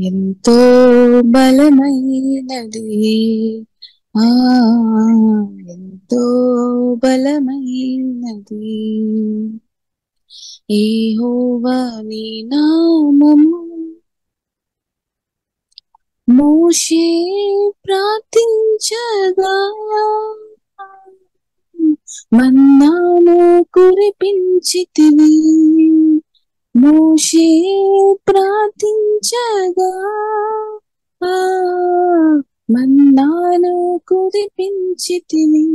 ఎంతో బలమైనది. ఆ ఎంతో బలమైనది యెహోవా నీ నామము. మోషే ప్రార్థించగా మన్నాను కురిపించితివి. మోషే ప్రార్థించగా ఆ మన్నాను కురిపించితివి.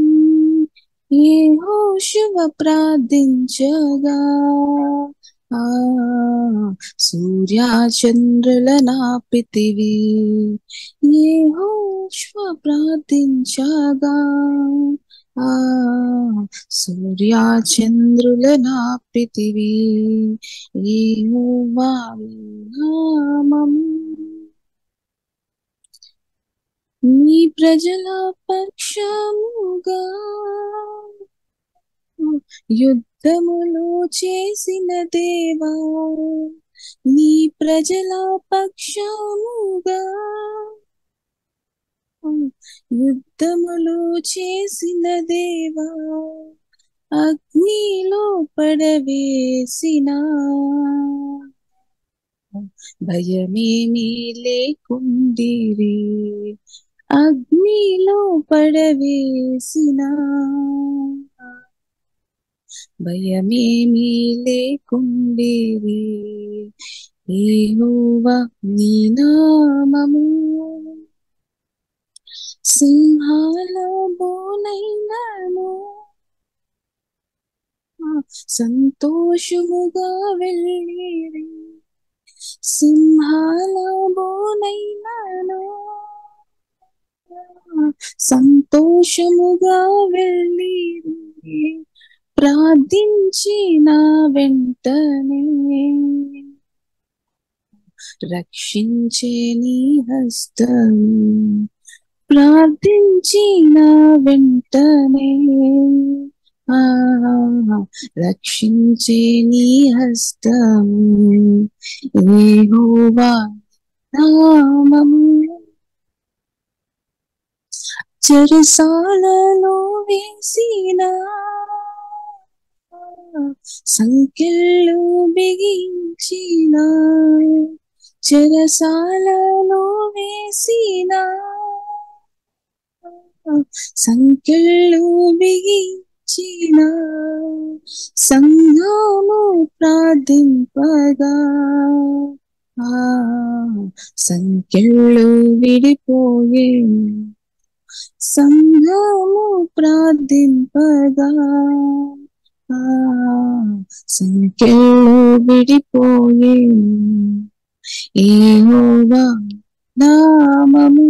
యెహోషువ ప్రార్థించగా ఆ సూర్యచంద్రుల నాపితివి. యెహోషువ ప్రార్థించగా ఆ సూర్యచంద్రుల నాపితివి. యెహోవా నామము. నీ ప్రజల పక్షముగా యుద్ధములు చేసిన దేవా, నీ ప్రజల పక్షముగా యుద్ధములు చేసిన దేవా, అగ్నిలో పడవేసిన భయమేమీ లేకుండిరి. అగ్నిలో పడవేసిన భయమేమీ లేకుండిరి. యెహోవా నీ నామము. సింహాల బోనైనను సంతోషముగా వెళ్ళిరి. సింహాల బోనైనను సంతోషముగా వెళ్ళిరి. ప్రార్థించిన వెంటనే రక్షించే నీ హస్తం. ప్రార్థించిన వెంటనే రక్షించే నీ హస్తం. యెహోవా నామము. చెరసాలలో వేసిన సంకెళ్ళు బిగించిన, చెరసాలలో వేసిన సంకెళ్ళు బిగించిన సంఘము ప్రార్థింపగా సంకెళ్ళు విడిపోయేను. సంఘము ప్రార్థింపగా సంకెళ్ళు విడిపోయేను. యెహోవా నామము.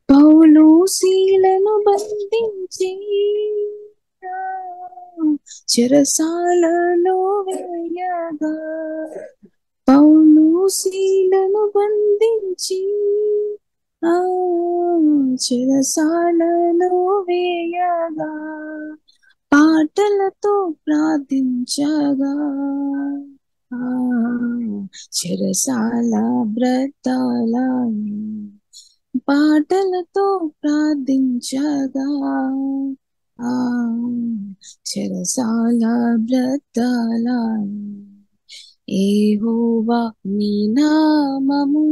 పౌలు శీలను బంధించి చెరసాలలో వేయగా, పౌలు శీలను బంధించి చెరసాలలో వేయగా, పాటలతో ప్రార్థించగా చెరసాల బ్రతాలని. పాటలతో ప్రార్థించగా చెరసాల బ్రతాలని. యెహోవా నీ నామము.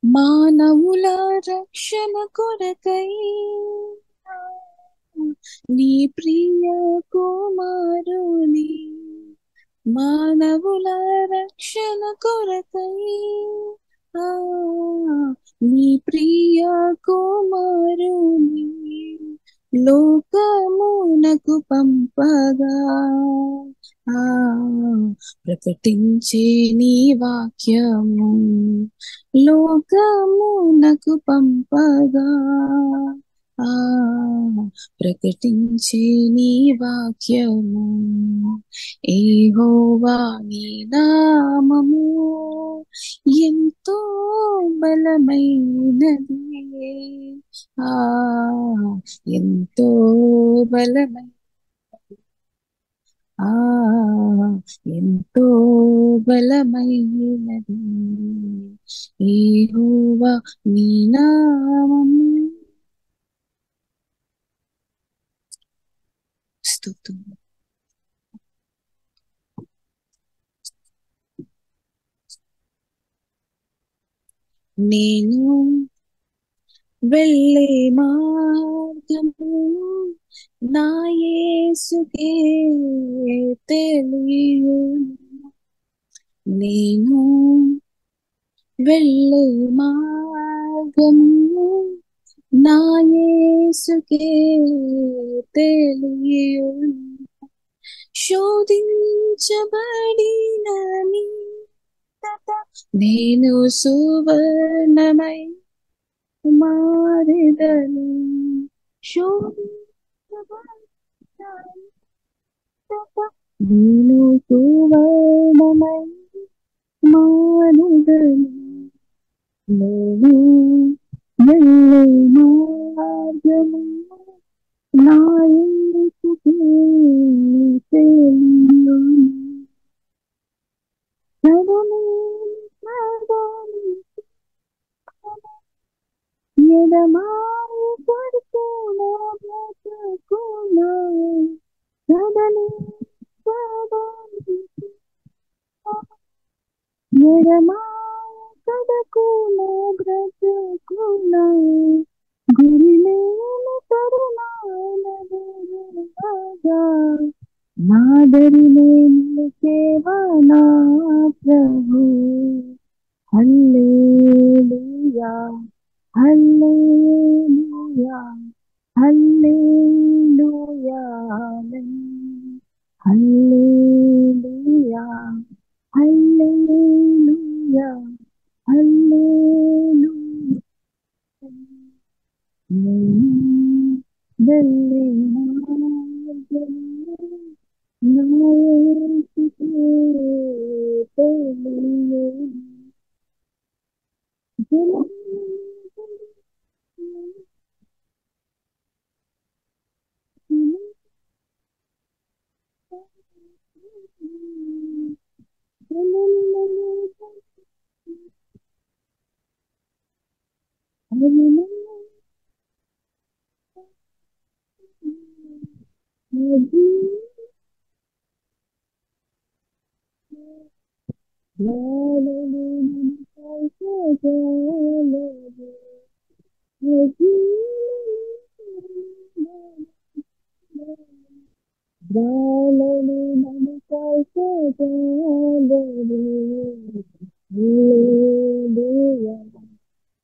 మానవుల రక్షణ కొరకై నీ ప్రియ కుమారుని, మానవుల రక్షణ కొరకై నీ ప్రియ కుమారుని లోకమునకు పంపగా ప్రకటించే నీ వాక్యము. లోకమునకు పంపగా ప్రకటించే నీ వాక్యము. యెహోవా నీ నామము ఎంతో బలమైనది. ఎంతో బలమైనది ఆ ఎంతో బలమైనది యెహోవా నీ నామము. స్తుతులు. నేను వెళ్ళే మార్గము నా యేసుకే తెలియును. నేను వెళ్ళే మార్గము నా యేసుకే తెలియును. శోధించబడిన మీదట నేను సువర్ణమై మారెదను. శోధించబడిన మీదట నేను సువర్ణమై మారెదను. నేను వెళ్ళే మార్గము నా యేసుకే తెలియును. సదనే సదనే ఎడమాయి పడుతున్న బ్రతుకున సదనే సదనే ఎడమాయి కడకున బ్రతుకున గురిలేని తరుణాలగా నాదరినే నిలిచేవా నా ప్రభు. హల్లెలూయా హల్లెలూయా హల్లెలూయా హల్లెలూయా హల్లెలూయా హల్లెలూయా. నేను వెళ్ళే మార్గము నా యేసుకే తెలియును. జాలలు నన్ను కాల్చజాలరు. హల్లెలూయా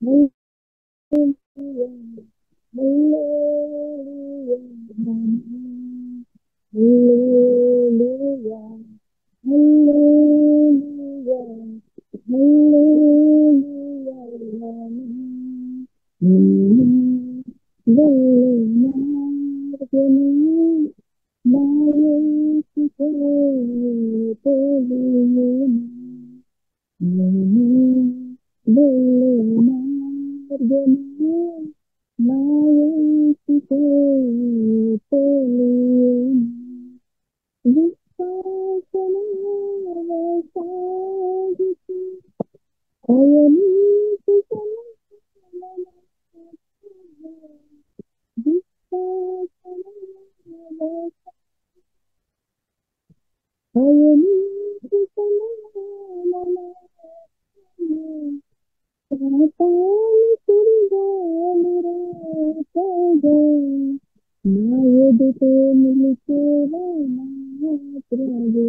హల్లెలూయా హల్లెలూయా హల్లెలూయా హల్లెలూయా హల్లెలూయా. నేను వెళ్ళే మార్గము నా యేసుకే తెలియును. నేను వెళ్ళే మార్గము నా యేసుకే తెలియును. విశ్వాసములో సాగుతూ పయనించుచున్న విశ్వాసములో నా ఎదుటే నిలిచేవా నా ప్రభు.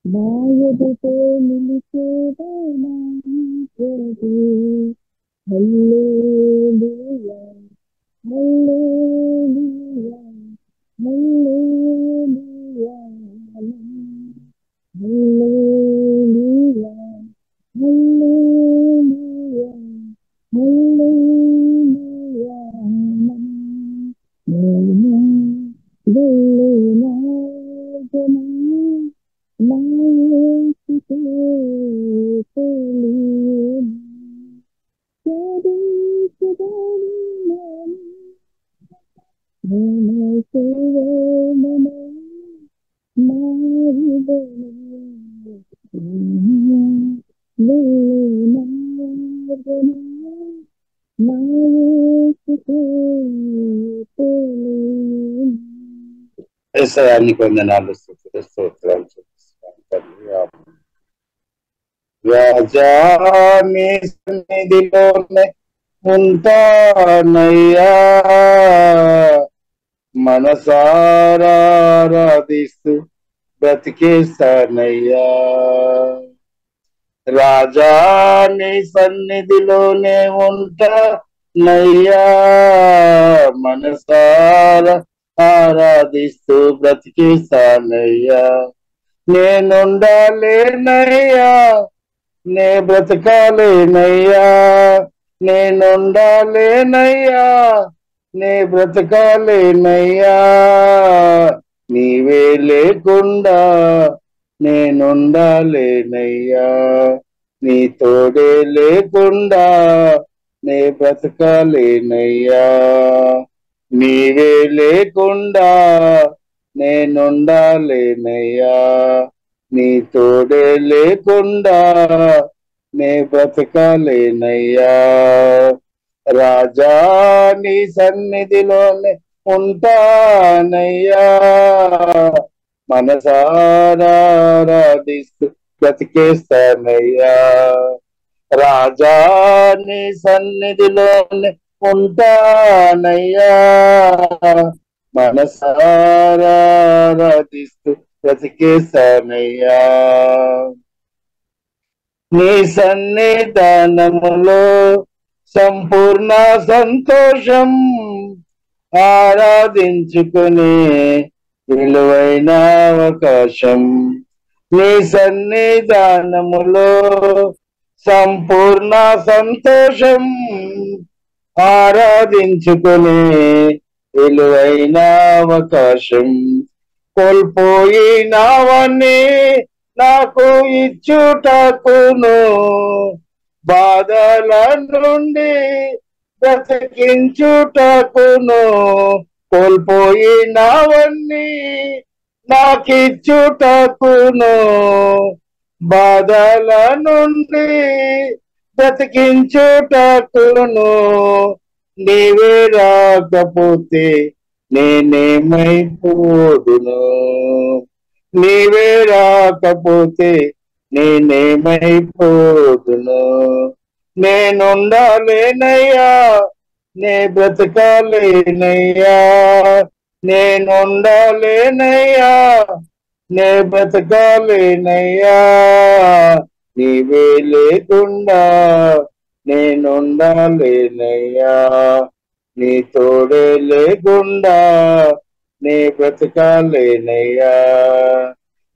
నా ఎదుటే నిలిచేవా నా ప్రభు. హల్లెలూయా హల్లెలూయా హల్లెలూయా హల్లెలూయా హల్లెలూయా హల్లెలూయా. నేను వెళ్ళే మార్గము నా యేసుకే తెలియును. నా యేసుకే తెలియను. యేసయ్యానికి వందనాలు, స్తుతులు, స్తోత్రాలు చూపిస్తున్నాను తండ్రి. ఆమేన్. రాజా నీ సన్నిధిలోనే ఉంటానయ్యా, మనసారా ఆరాధిస్తూ బ్రతికేస్తానయ్యా. రాజా నీ సన్నిధిలోనే ఉంటానయ్యా, మనసారా ఆరాధిస్తూ బ్రతికేస్తానయ్యా. నేనుండాలేనయ్యా, నే బ్రతకాలేనయ్యా, నేనుండాలేనయ్యా, నే బ్రతకాలేనయ్యా. నీవే లేకుండా నేనుండాలేనయ్యా, నీ తోడే లేకుండా నే బ్రతకాలేనయ్యా. నీవే లేకుండా నేనుండాలేనయ్యా, నీ తోడే లేకుండా నే బ్రతకాలేనయ్యా. రాజా నీ సన్నిధిలోనే ఉంటానయ్యా, మనసారా ఆరాధిస్తూ బ్రతికేస్తానయ్యా. రాజా నీ సన్నిధిలోనే ఉంటానయ్యా, మనసారా ఆరాధిస్తూ బ్రతికేస్తానయ్యా. నీ సన్నిధానములో సంపూర్ణ సంతోషం, ఆరాధించుకునే విలువైన అవకాశం. నీ సన్నిధానములో సంపూర్ణ సంతోషం, ఆరాధించుకునే విలువైన అవకాశం. కోల్పోయినవన్నీ నాకు ఇచ్చుటకును, బాధల నుండి బ్రతికించుటకును. కోల్పోయినవన్నీ నాకిచ్చుటకును, బాధల నుండి బ్రతికించుటకును. నీవే రాకపోతే నేనేమైపోదును, నీవే రాకపోతే నేనేమైపోదును. నేనుండాలేనయ్యా, నే బ్రతకాలేనయ్యా, నేనుండాలేనయ్యా, నే బ్రతకాలేనయ్యా. నీవే లేకుండా నేనుండాలేనయ్యా, నీ తోడే లేకుండా నే బ్రతకాలేనయ్యా.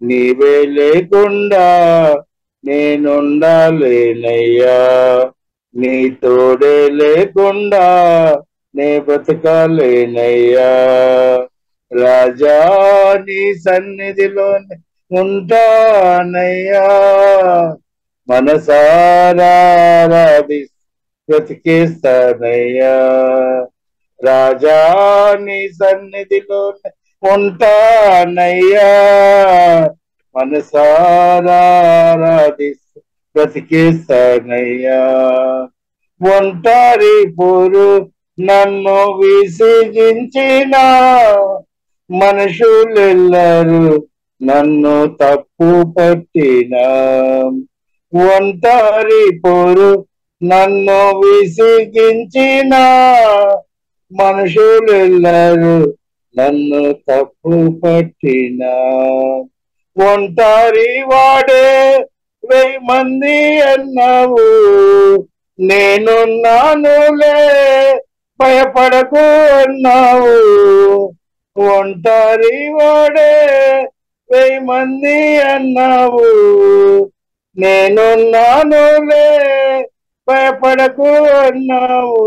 నీవే లేకుండా నేనుండాలేనయ్యా, నీ తోడే లేకుండా నే బ్రతకాలేనయ్యా. రాజా నీ సన్నిధిలోనే ఉంటానయ్యా, మనసారా ఆరాధిస్తూ బ్రతికేస్తానయ్యా. రాజా నీ సన్నిధిలోనే ఉంటానయ్యా, మనసారా ఆరాధిస్తూ బ్రతికేస్తానయ్యా. ఒంటరి పోరు నన్ను విసిగించిన మనుషులెల్లరూ నన్ను తప్పు పట్టిన, ఒంటరి పోరు నన్ను విసిగించిన మనుషులెల్లరూ నన్ను తప్పు పట్టిన. ఒంటరి వాడే 1000 మంది అన్నావు, నేనున్నానులే భయపడకు అన్నావు. ఒంటరి వాడే 1000 మంది అన్నావు, నేనున్నానులే భయపడకు అన్నావు.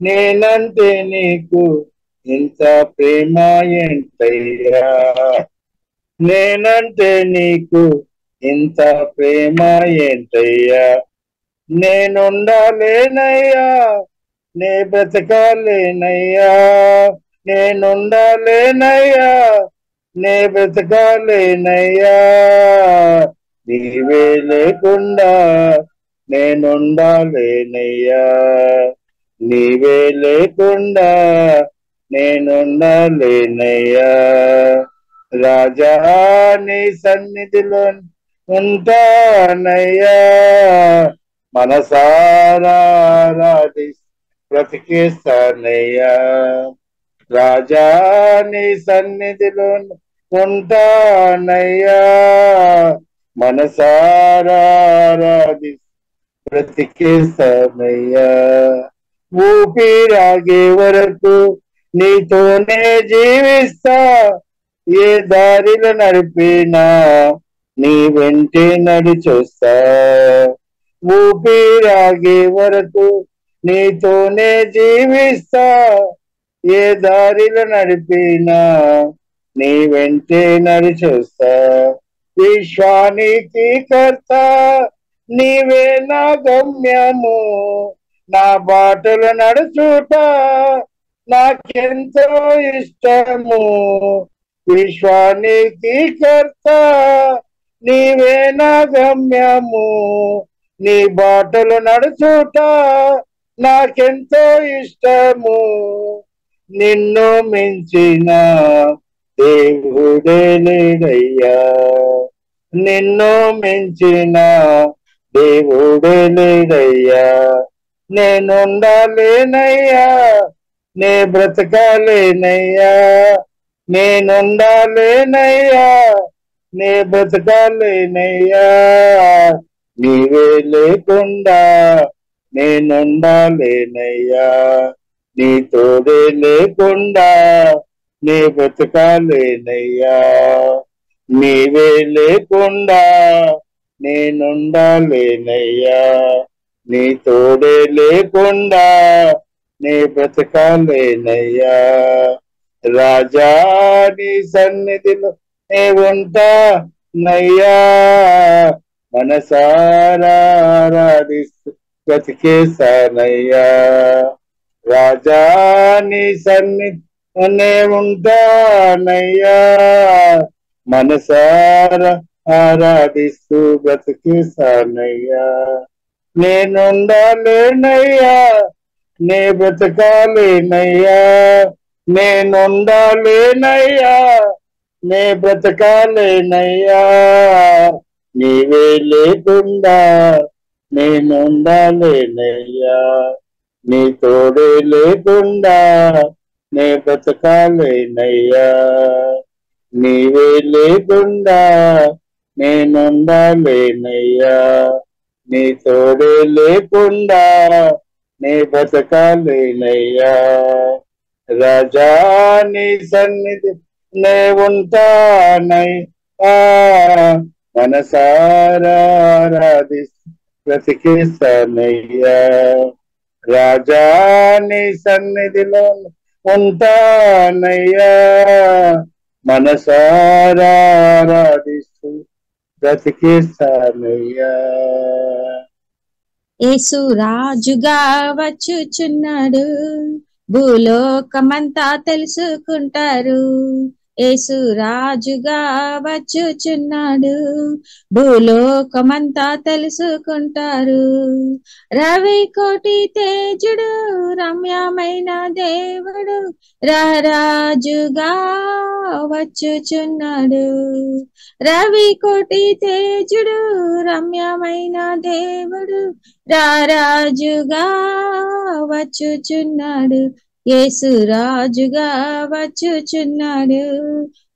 నేనంటే నీకు ఇంత ప్రేమ ఏంటయ్యా, నేనంటే నీకు ఇంత ప్రేమ ఏంటయ్యా. నేనుండాలేనయ్యా, నే బ్రతకాలేనయ్యా, నేనుండాలేనయ్యా, నే బ్రతకాలేనయ్యా. నీవే లేకుండా నేనుండాలేనయ్యా. నీవే లేకుండా నేనుండాలేనయ్యా. రాజా నీ సన్నిధిలో ఉంటానయ్యా. మనసారా బ్రతికేస్తానయ్యా. రాజా నీ సన్నిధిలో ఉంటానయ్యా. మనసారా బ్రతికేస్తానయ్యా. ఊపిరాగే వరకు నీతోనే జీవిస్తా. ఏ దారిలో నడిపినా నీ వెంటే నడిచొస్తా. ఊపిరాగే వరకు నీతోనే జీవిస్తా. ఏ దారిలో నడిపినా నీ వెంటే నడిచొస్తా. విశ్వానికి కర్త నీవే నా గమ్యము. నా బాటలు నడుచుట నాకెంతో ఇష్టము. విశ్వానికి కర్త నీవే నా గమ్యము. నీ బాటలు నడుచుట నాకెంతో ఇష్టము. నిన్ను మించిన దేవుడే లేడయ్యా. నిన్ను మించిన దేవుడే లేడయ్యా. నేనుండాలేనయ్యా. నే బ్రతకాలేనయ్యా. నేనుండాలేనయ్యా. నే బ్రతకాలేనయ్యా. నీవే లేకుండా నేనుండాలేనయ్యా. నీ తోడే లేకుండా నే బ్రతకాలేనయ్యా. నీవే లేకుండా నేనుండాలేనయ్యా. నీ తోడే లేకుండా నే బ్రతకాలేనయ్యా. రాజా నీ సన్నిధిలో నే ఉంటానయ్యా. మనసారా బ్రతికేస్తానయ్యా. రాజా నీ సన్నిధిలోనే ఉంటానయ్యా. మనసారా ఆరాధిస్తూ బ్రతికేస్తానయ్యా. నేనుండాలేనయ్యా. నే బ్రతకాలేనయ్యా. నేనుండాలేనయ్యా. నే బ్రతకాలేనయ్యా. నీవే లేకుండా నేనుండాలేనయ్యా. నీ తోడే లేకుండా నే బ్రతకాలేనయ్యా. నీవే లేకుండా నేనుండాలేనయ్యా. నీ తోడే లేకుండా నే బ్రతకాలేనయ్యా. రాజా నీ సన్నిధి నే ఉంటానయ్యా. మనసారా బ్రతికేస్తానయ్యా. రాజా నీ సన్నిధిలో ఉంటానయ్యా. మనసారా బ్రతికేస్తానయ్యా. యేసు రాజుగా వచ్చుచున్నాడు, భూలోకమంతా తెలుసుకుంటారు. యేసు రాజుగా వచ్చుచున్నాడు, భూలోకమంతా తెలుసుకుంటారు. రవి కోటి తేజుడు, రమ్యమైన దేవుడు, రారాజుగా వచ్చుచున్నాడు. రవి కోటి తేజుడు, రమ్యమైన దేవుడు, రారాజుగా వచ్చుచున్నాడు. యేసు రాజుగా వచ్చుచున్నాడు,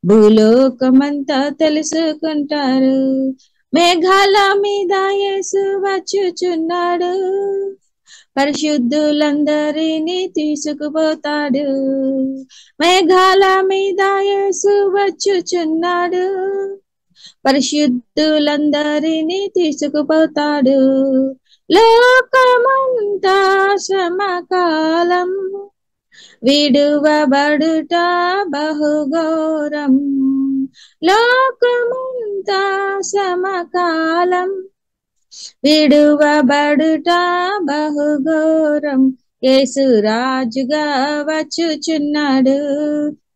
భూలోకమంతా తెలుసుకుంటారు. మేఘాల మీద యేసు వచ్చుచున్నాడు, పరిశుద్ధులందరినీ తీసుకుపోతాడు. మేఘాల మీద యేసు వచ్చుచున్నాడు, పరిశుద్ధులందరినీ తీసుకుపోతాడు. లోకమంతా శ్రమకాలం, విడువబడుట బహుఘోరం. లోకమంతా శ్రమకాలం, విడువబడుట బహుఘోరం. యేసు రాజుగా వచ్చుచున్నాడు,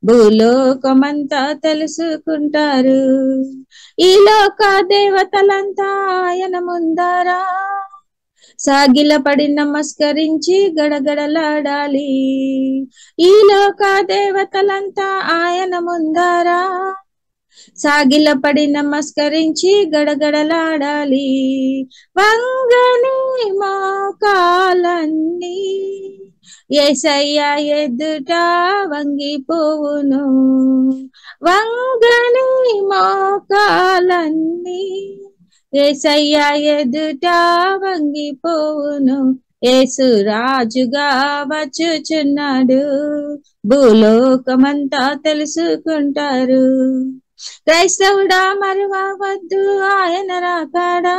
భూలోకమంతా తెలుసుకుంటారు. ఈ లోక దేవతలంతా ఆయన ముందరా సాగిలపడి నమస్కరించి గడగడలాడాలి. ఈ లోక దేవతలంతా ఆయన ముందరా సాగిలపడి నమస్కరించి గడగడలాడాలి. వంగని మోకాలన్నీ యేసయ్య ఎదుట వంగిపోవును. వంగని మోకాలన్నీ యేసయ్య ఎదుట వంగిపోవును. యేసు రాజుగా వచ్చుచున్నాడు, భూలోకమంతా తెలుసుకుంటారు. క్రైస్తవుడా మరువవద్దు ఆయన రాకడా,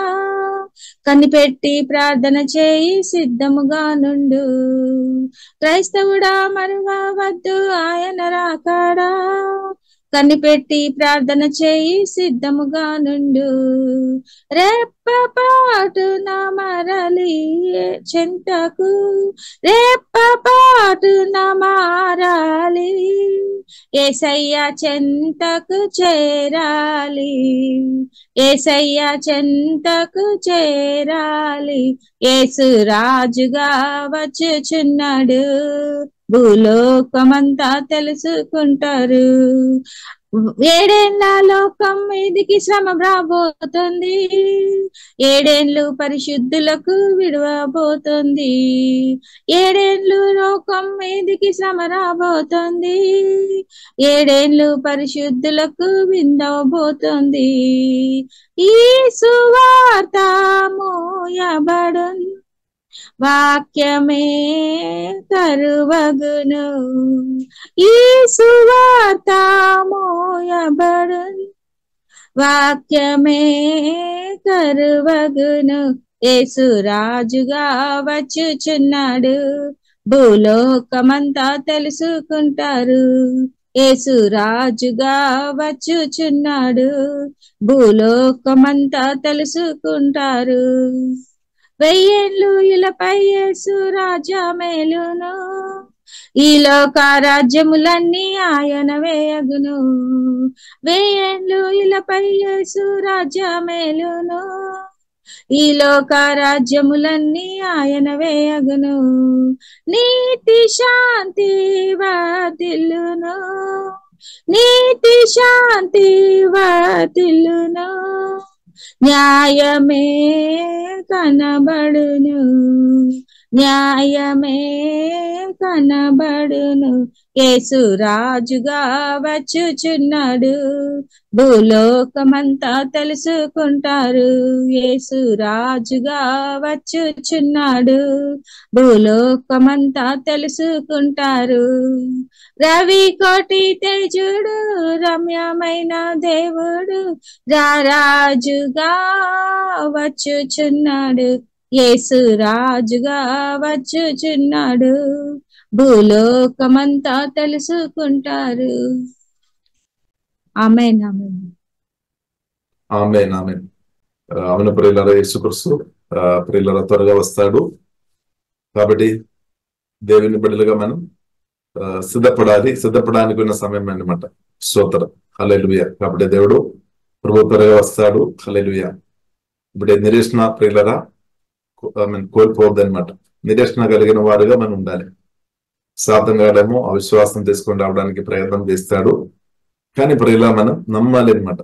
కనిపెట్టి ప్రార్థన చేయి సిద్ధముగా నుండు. క్రైస్తవుడా మరువవద్దు ఆయన రాకడా, కనిపెట్టి ప్రార్థన చేయి సిద్ధముగా నుండు. రెప్పపాటున మరలి చెంతకు, రెప్పపాటున మారాలి, యేసయ్య చెంతకు చేరాలి. యేసయ్య చెంతకు చేరాలి. యేసు రాజుగా వచ్చుచున్నాడు, భూలోకమంతా తెలుసుకుంటారు. 7 ఏళ్ల లోకం మీదికి శ్రమ రాబోతుంది, 7 ఏళ్ళు పరిశుద్ధులకు విడవబోతుంది. 7 ఏళ్ళు లోకం మీదికి శ్రమ రాబోతుంది, 7 ఏళ్ళు పరిశుద్ధులకు విందవబోతుంది. ఈ సువార్త మోయబడును, వాక్యమే కరువగును. ఈ సువార్త మోయబడును, వాక్యమే కరువగును. యేసు రాజుగా వచ్చుచున్నాడు, భూలోకమంతా తెలుసుకుంటారు. యేసు రాజుగా వచ్చుచున్నాడు, భూలోకమంతా తెలుసుకుంటారు. 1000 ఏళ్ళు ఇలపై యేసు రాజా మేలును, ఈ లోక రాజ్యములన్నీ ఆయన వేయగును. 1000 ఏళ్ళు ఇలపై యేసు రాజా మేలును, ఈ లోక రాజ్యములన్నీ ఆయన వేయగును. నీతి శాంతి వర్ధిల్లును, నీతి శాంతి వర్ధిల్లును. న్యాయమే కనబడును, న్యాయమే కనబడును. యేసు రాజుగా వచ్చుచున్నాడు, భూలోకమంతా తెలుసుకుంటారు. యేసు రాజుగా వచ్చుచున్నాడు, భూలోకమంతా తెలుసుకుంటారు. రవి కోటి తేజుడు, రమ్యమైన దేవుడు, రారాజుగా వచ్చుచున్నాడు. యేసు రాజుగా వచ్చుచున్నాడు, భూలోకమంతా తెలుసుకుంటారు. ఆమేన్, ఆమేన్, ఆమేన్, ఆమేన్. అవును ప్రియులారా, యేసుక్రీస్తు ప్రియులారా త్వరగా వస్తాడు. కాబట్టి దేవుని బిడ్డలుగా మనం సిద్ధపడాలి. సిద్ధపడానికి ఉన్న సమయం అన్నమాట. స్తోత్రం, హల్లెలూయా. కాబట్టి దేవుడు ప్రభు త్వరగా వస్తాడు. హల్లెలూయా. ఇప్పుడు నిరీక్షణ ప్రియులరా కోల్పోవద్దు అనమాట. నిరీక్షణ కలిగిన వారుగా మనం ఉండాలి. సాధనగాడేమో అవిశ్వాసం తీసుకొని రావడానికి ప్రయత్నం చేస్తాడు, కానీ ప్రియులా మనం నమ్మాలి అనమాట.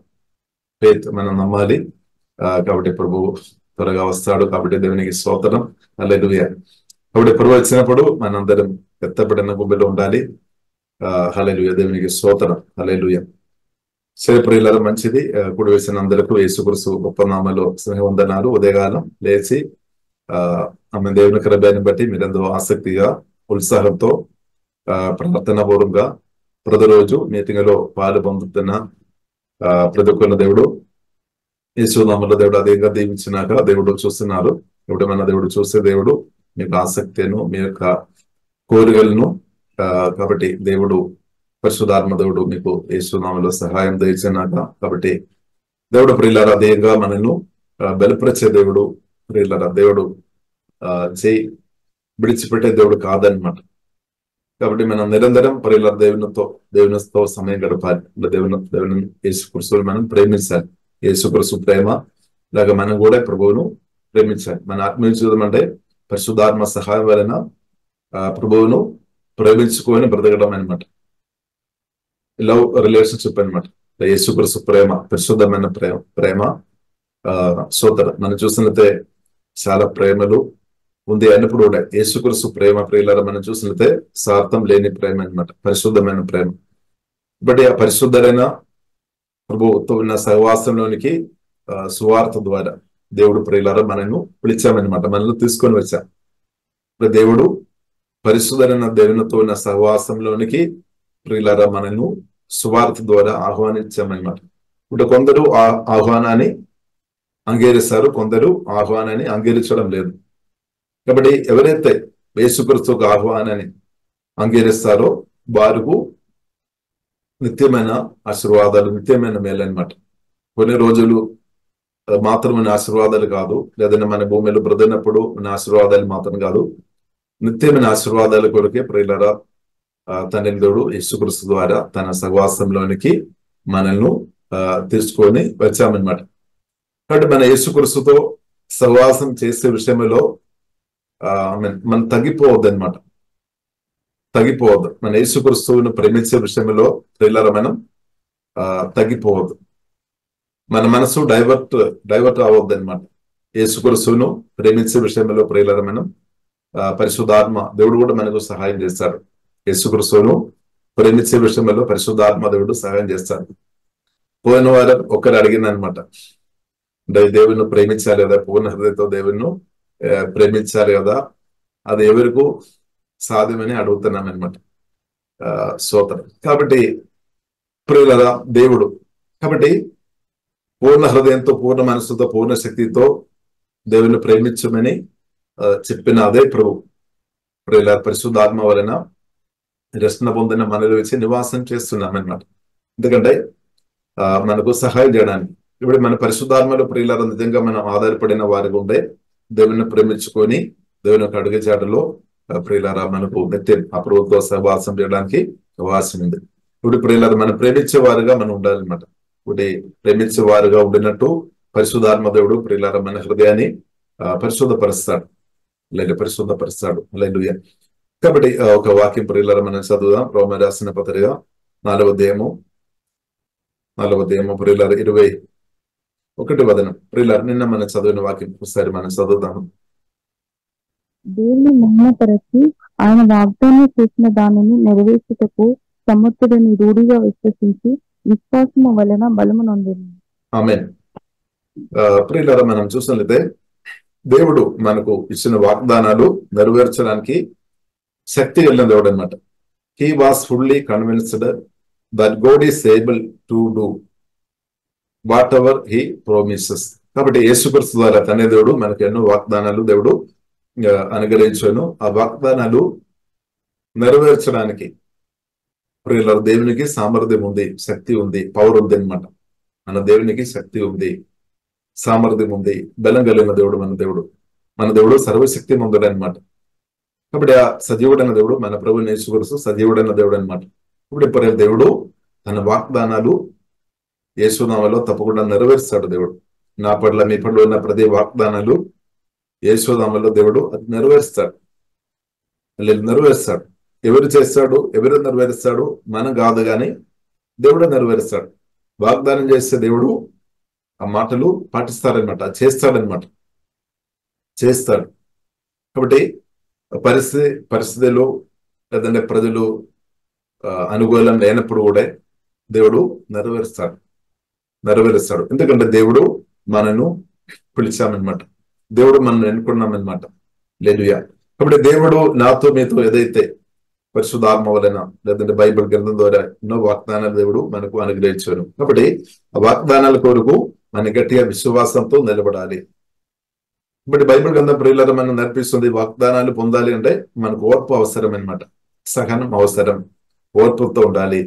ఫెయిత్ మనం నమ్మాలి. కాబట్టి ప్రభు త్వరగా వస్తాడు. కాబట్టి దేవునికి స్తోత్రం, హల్లెలూయా. కాబట్టి ప్రభు వచ్చినప్పుడు మనందరం ఎత్తబడిన గుంబెలో ఉండాలి. హల్లెలూయా, దేవునికి స్తోత్రం, హల్లెలూయా. సరే ప్రియులారా, మంచిది. కూడి వేసిన అందరికీ యేసుక్రీస్తు గొప్ప నామములో స్నేహవందనాలు. ఉదయకాలం లేచి ఆమె దేవుని కృపను బట్టి మీరందరూ ఆసక్తిగా ఉత్సాహంతో ప్రార్థన పూర్వకంగా ప్రతిరోజు మీటింగ్లో పాలు పొందుతున్న ప్రతి ఒక్కరిన దేవుడు యేసు నామములో దేవుడు అధికంగా దీవించినాక దేవుడు చూస్తున్నారు. ఇప్పుడు మన దేవుడు చూసే దేవుడు మీకు ఆసక్తిను, మీ యొక్క కోరికలను, కాబట్టి దేవుడు పరిశుద్ధాత్మ దేవుడు మీకు యేసు నామములో సహాయం దయచేనాక, కాబట్టి దేవుడు ప్రియులారా అధికంగా మనను బలపరిచే దేవుడు. ప్రియులారా దేవుడు చేయి విడిచిపెట్టే దేవుడు కాదనమాట. కాబట్టి మనం నిరంతరం ప్రియులార దేవునితో సమయం గడపాలి. దేవుని యేసుక్రీస్తుని మనం ప్రేమించాలి. యేసుక్రీస్తు ప్రేమ లాగా మనం కూడా ప్రభువును ప్రేమించాలి. మన ఆత్మీయ జీవితం అంటే పరిశుద్ధాత్మ సహాయం వలన ప్రభువును ప్రేమించుకొని బ్రతకడం అనమాట. లవ్ రిలేషన్షిప్ అనమాట. యేసుక్రీస్తు ప్రేమ, పరిశుద్ధమైన ప్రేమ సోదర మనం చూసినట్లయితే చాలా ప్రేమలు ఉంది అన్నప్పుడు కూడా యేసుక్రీస్తు ప్రేమ ప్రియులారా మనం చూసినట్లయితే స్వార్థం లేని ప్రేమ అనమాట, పరిశుద్ధమైన ప్రేమ. బట్ ఆ పరిశుద్ధమైన ప్రభుతో ఉన్న సహవాసంలోనికి సువార్త ద్వారా దేవుడు ప్రియులారా మనను పిలిచామన్నమాట, మనల్ని తీసుకొని వచ్చాం. దేవుడు పరిశుద్ధమైన దేవునితో ఉన్న సహవాసంలోనికి ప్రియులారా మనను సువార్త ద్వారా ఆహ్వానించామన్నమాట. ఇప్పుడు కొందరు ఆ ఆహ్వానాన్ని అంగీకరిస్తారు, కొందరు ఆహ్వానాన్ని అంగీకరించడం లేదు. కాబట్టి ఎవరైతే యేసుక్రీస్తు ఆహ్వానాన్ని అంగీకరిస్తారో వారికి నిత్యమైన ఆశీర్వాదాలు, నిత్యమైన మేలు అనమాట. కొన్ని రోజులు మాత్రమైన ఆశీర్వాదాలు కాదు, లేదంటే మన భూమిలో బ్రతికినప్పుడు మన ఆశీర్వాదాలు మాత్రం కాదు, నిత్యమైన ఆశీర్వాదాల కొరకే ప్రియులారా తండ్రి దేవుడు యేసుక్రీస్తు ద్వారా తన సహవాసంలోనికి మనల్ని తీసుకొని వచ్చామన్నమాట. కాబట్టి మన యేసుక్రీస్తుతో సహవాసం చేసే విషయంలో మనం తగ్గిపోవద్దు అనమాట, తగ్గిపోవద్దు. మన యేసుక్రీస్తువును ప్రేమించే విషయంలో ప్రియులారా మనం తగ్గిపోవద్దు. మన మనసు డైవర్ట్ అవ్వద్దు అనమాట. యేసుక్రీస్తువును ప్రేమించే విషయంలో ప్రియులారా మనం పరిశుద్ధాత్మ దేవుడు కూడా మనకు సహాయం చేస్తాడు. యేసుక్రీస్తువును ప్రేమించే విషయంలో పరిశుద్ధాత్మ దేవుడు సహాయం చేస్తాడు. పోయిన వారం ఒకరు అడిగిన అనమాట, అంటే దేవుని ప్రేమించాలి కదా, పూర్ణ హృదయంతో దేవుని ప్రేమించాలి కదా, అది ఎవరికి సాధ్యమని అడుగుతున్నాం అనమాట. స్తోత్రం. కాబట్టి ప్రియులారా దేవుడు కాబట్టి పూర్ణ హృదయంతో, పూర్ణ మనసుతో, పూర్ణ శక్తితో దేవుని ప్రేమించమని చెప్పిన అదే ప్రభు ప్రియులారా పరిశుద్ధాత్మ వలన రక్షణ పొందిన మనలో వచ్చి నివాసం చేస్తున్నాం అన్నమాట. ఎందుకంటే మనకు సహాయం చేయడానికి ఇప్పుడు మన పరిశుద్ధాత్మలో ప్రియులారా నిజంగా మనం ఆధారపడిన వారికి ఉండే దేవుని ప్రేమించుకొని దేవుని యొక్క అడుగుజాడలో ప్రియులారా మనకు నిత్యం ఆ ప్రభుత్వ సహవాసం చేయడానికి అవకాశం ఉంది. ఇప్పుడు ప్రియులారా మనం ప్రేమించే వారుగా మనం ఉండాలన్నమాట. ఇప్పుడు ప్రేమించే వారుగా ఉండినట్టు పరిశుద్ధాత్మ దేవుడు ప్రియులారా మన హృదయాన్ని పరిశుద్ధపరుస్తాడు, లేదా పరిశుద్ధపరుస్తాడు. హల్లెలూయా. కాబట్టి ఒక వాక్యం ప్రియులారా మనం చదువుదాం. రోమా రాసిన పత్రిక 4వ అధ్యాయము ప్రియులారా 21వ వచనం. ప్రియులారా నిన్న మనం చదివిన వాక్యం ఒకసారి మనం చదువుదాము. దేవుని మహిమపరచి ఆయన వాగ్దానం చేసిన దానిని నెరవేర్చుటకు సమర్థుడని రూఢిగా విశ్వసించి విశ్వాసము వలన బలము నొందెను. ఆమేన్. ప్రియులారా మనం చూసినట్లయితే దేవుడు మనకు ఇచ్చిన వాగ్దానాలు నెరవేర్చడానికి శక్తి కలిగిన దేవుడు అనమాట. He was fully convinced that God is able to do what ever he promises. కాబట్టి యేసుక్రీస్తు ద్వారా తనే దేవుడు మనకు ఎన్నో వాగ్దానాలు దేవుడు అనుగ్రహించాను. ఆ వాగ్దానాలు నెరవేర్చడానికి ప్రియులారా దేవునికి సామర్థ్యం ఉంది, శక్తి ఉంది, పవర్ ఉంది అనమాట. మన దేవునికి శక్తి ఉంది, సామర్థ్యం ఉంది, బలం కలిగిన దేవుడు మన దేవుడు సర్వశక్తి మందుడు అనమాట. కాబట్టి ఆ సజీవుడైన దేవుడు మన ప్రభు యేసుక్రీస్తు సజీవుడైన దేవుడు అనమాట. ఇప్పుడు దేవుడు తన వాగ్దానాలు యేసునామలో తప్పకుండా నెరవేరుస్తాడు. దేవుడు నా పట్ల మీ పట్ల ఉన్న ప్రతి వాగ్దానాలు యేసునామలో దేవుడు అది నెరవేరుస్తాడు. ఎవరు చేస్తాడు, ఎవరు నెరవేరుస్తాడు? మనం కాదు కానీ దేవుడు నెరవేరుస్తాడు. వాగ్దానం చేసే దేవుడు ఆ మాటలు పాటిస్తాడనమాట, చేస్తాడు. కాబట్టి పరిస్థితులు లేదంటే ప్రజలు అనుకూలం లేనప్పుడు కూడా దేవుడు నెరవేరుస్తాడు. ఎందుకంటే దేవుడు మనను పిలిచామన్నమాట, దేవుడు మనం ఎన్నుకున్నామన్నమాట. హల్లెలూయా. కాబట్టి దేవుడు నాతో మీతో ఏదైతే పరిశుద్ధాత్మ వలన లేదంటే బైబిల్ గ్రంథం ద్వారా ఎన్నో వాగ్దానాలు దేవుడు మనకు అనుగ్రహించాడు. కాబట్టి ఆ వాగ్దానాల కొరకు మన గట్టిగా విశ్వాసంతో నిలబడాలి. ఇప్పుడు బైబిల్ గ్రంథం ప్రియులారా మనం నేర్పిస్తుంది, వాగ్దానాలు పొందాలి అంటే మనకు ఓర్పు అవసరం అనమాట, సహనం అవసరం. ఓర్పుతో ఉండాలి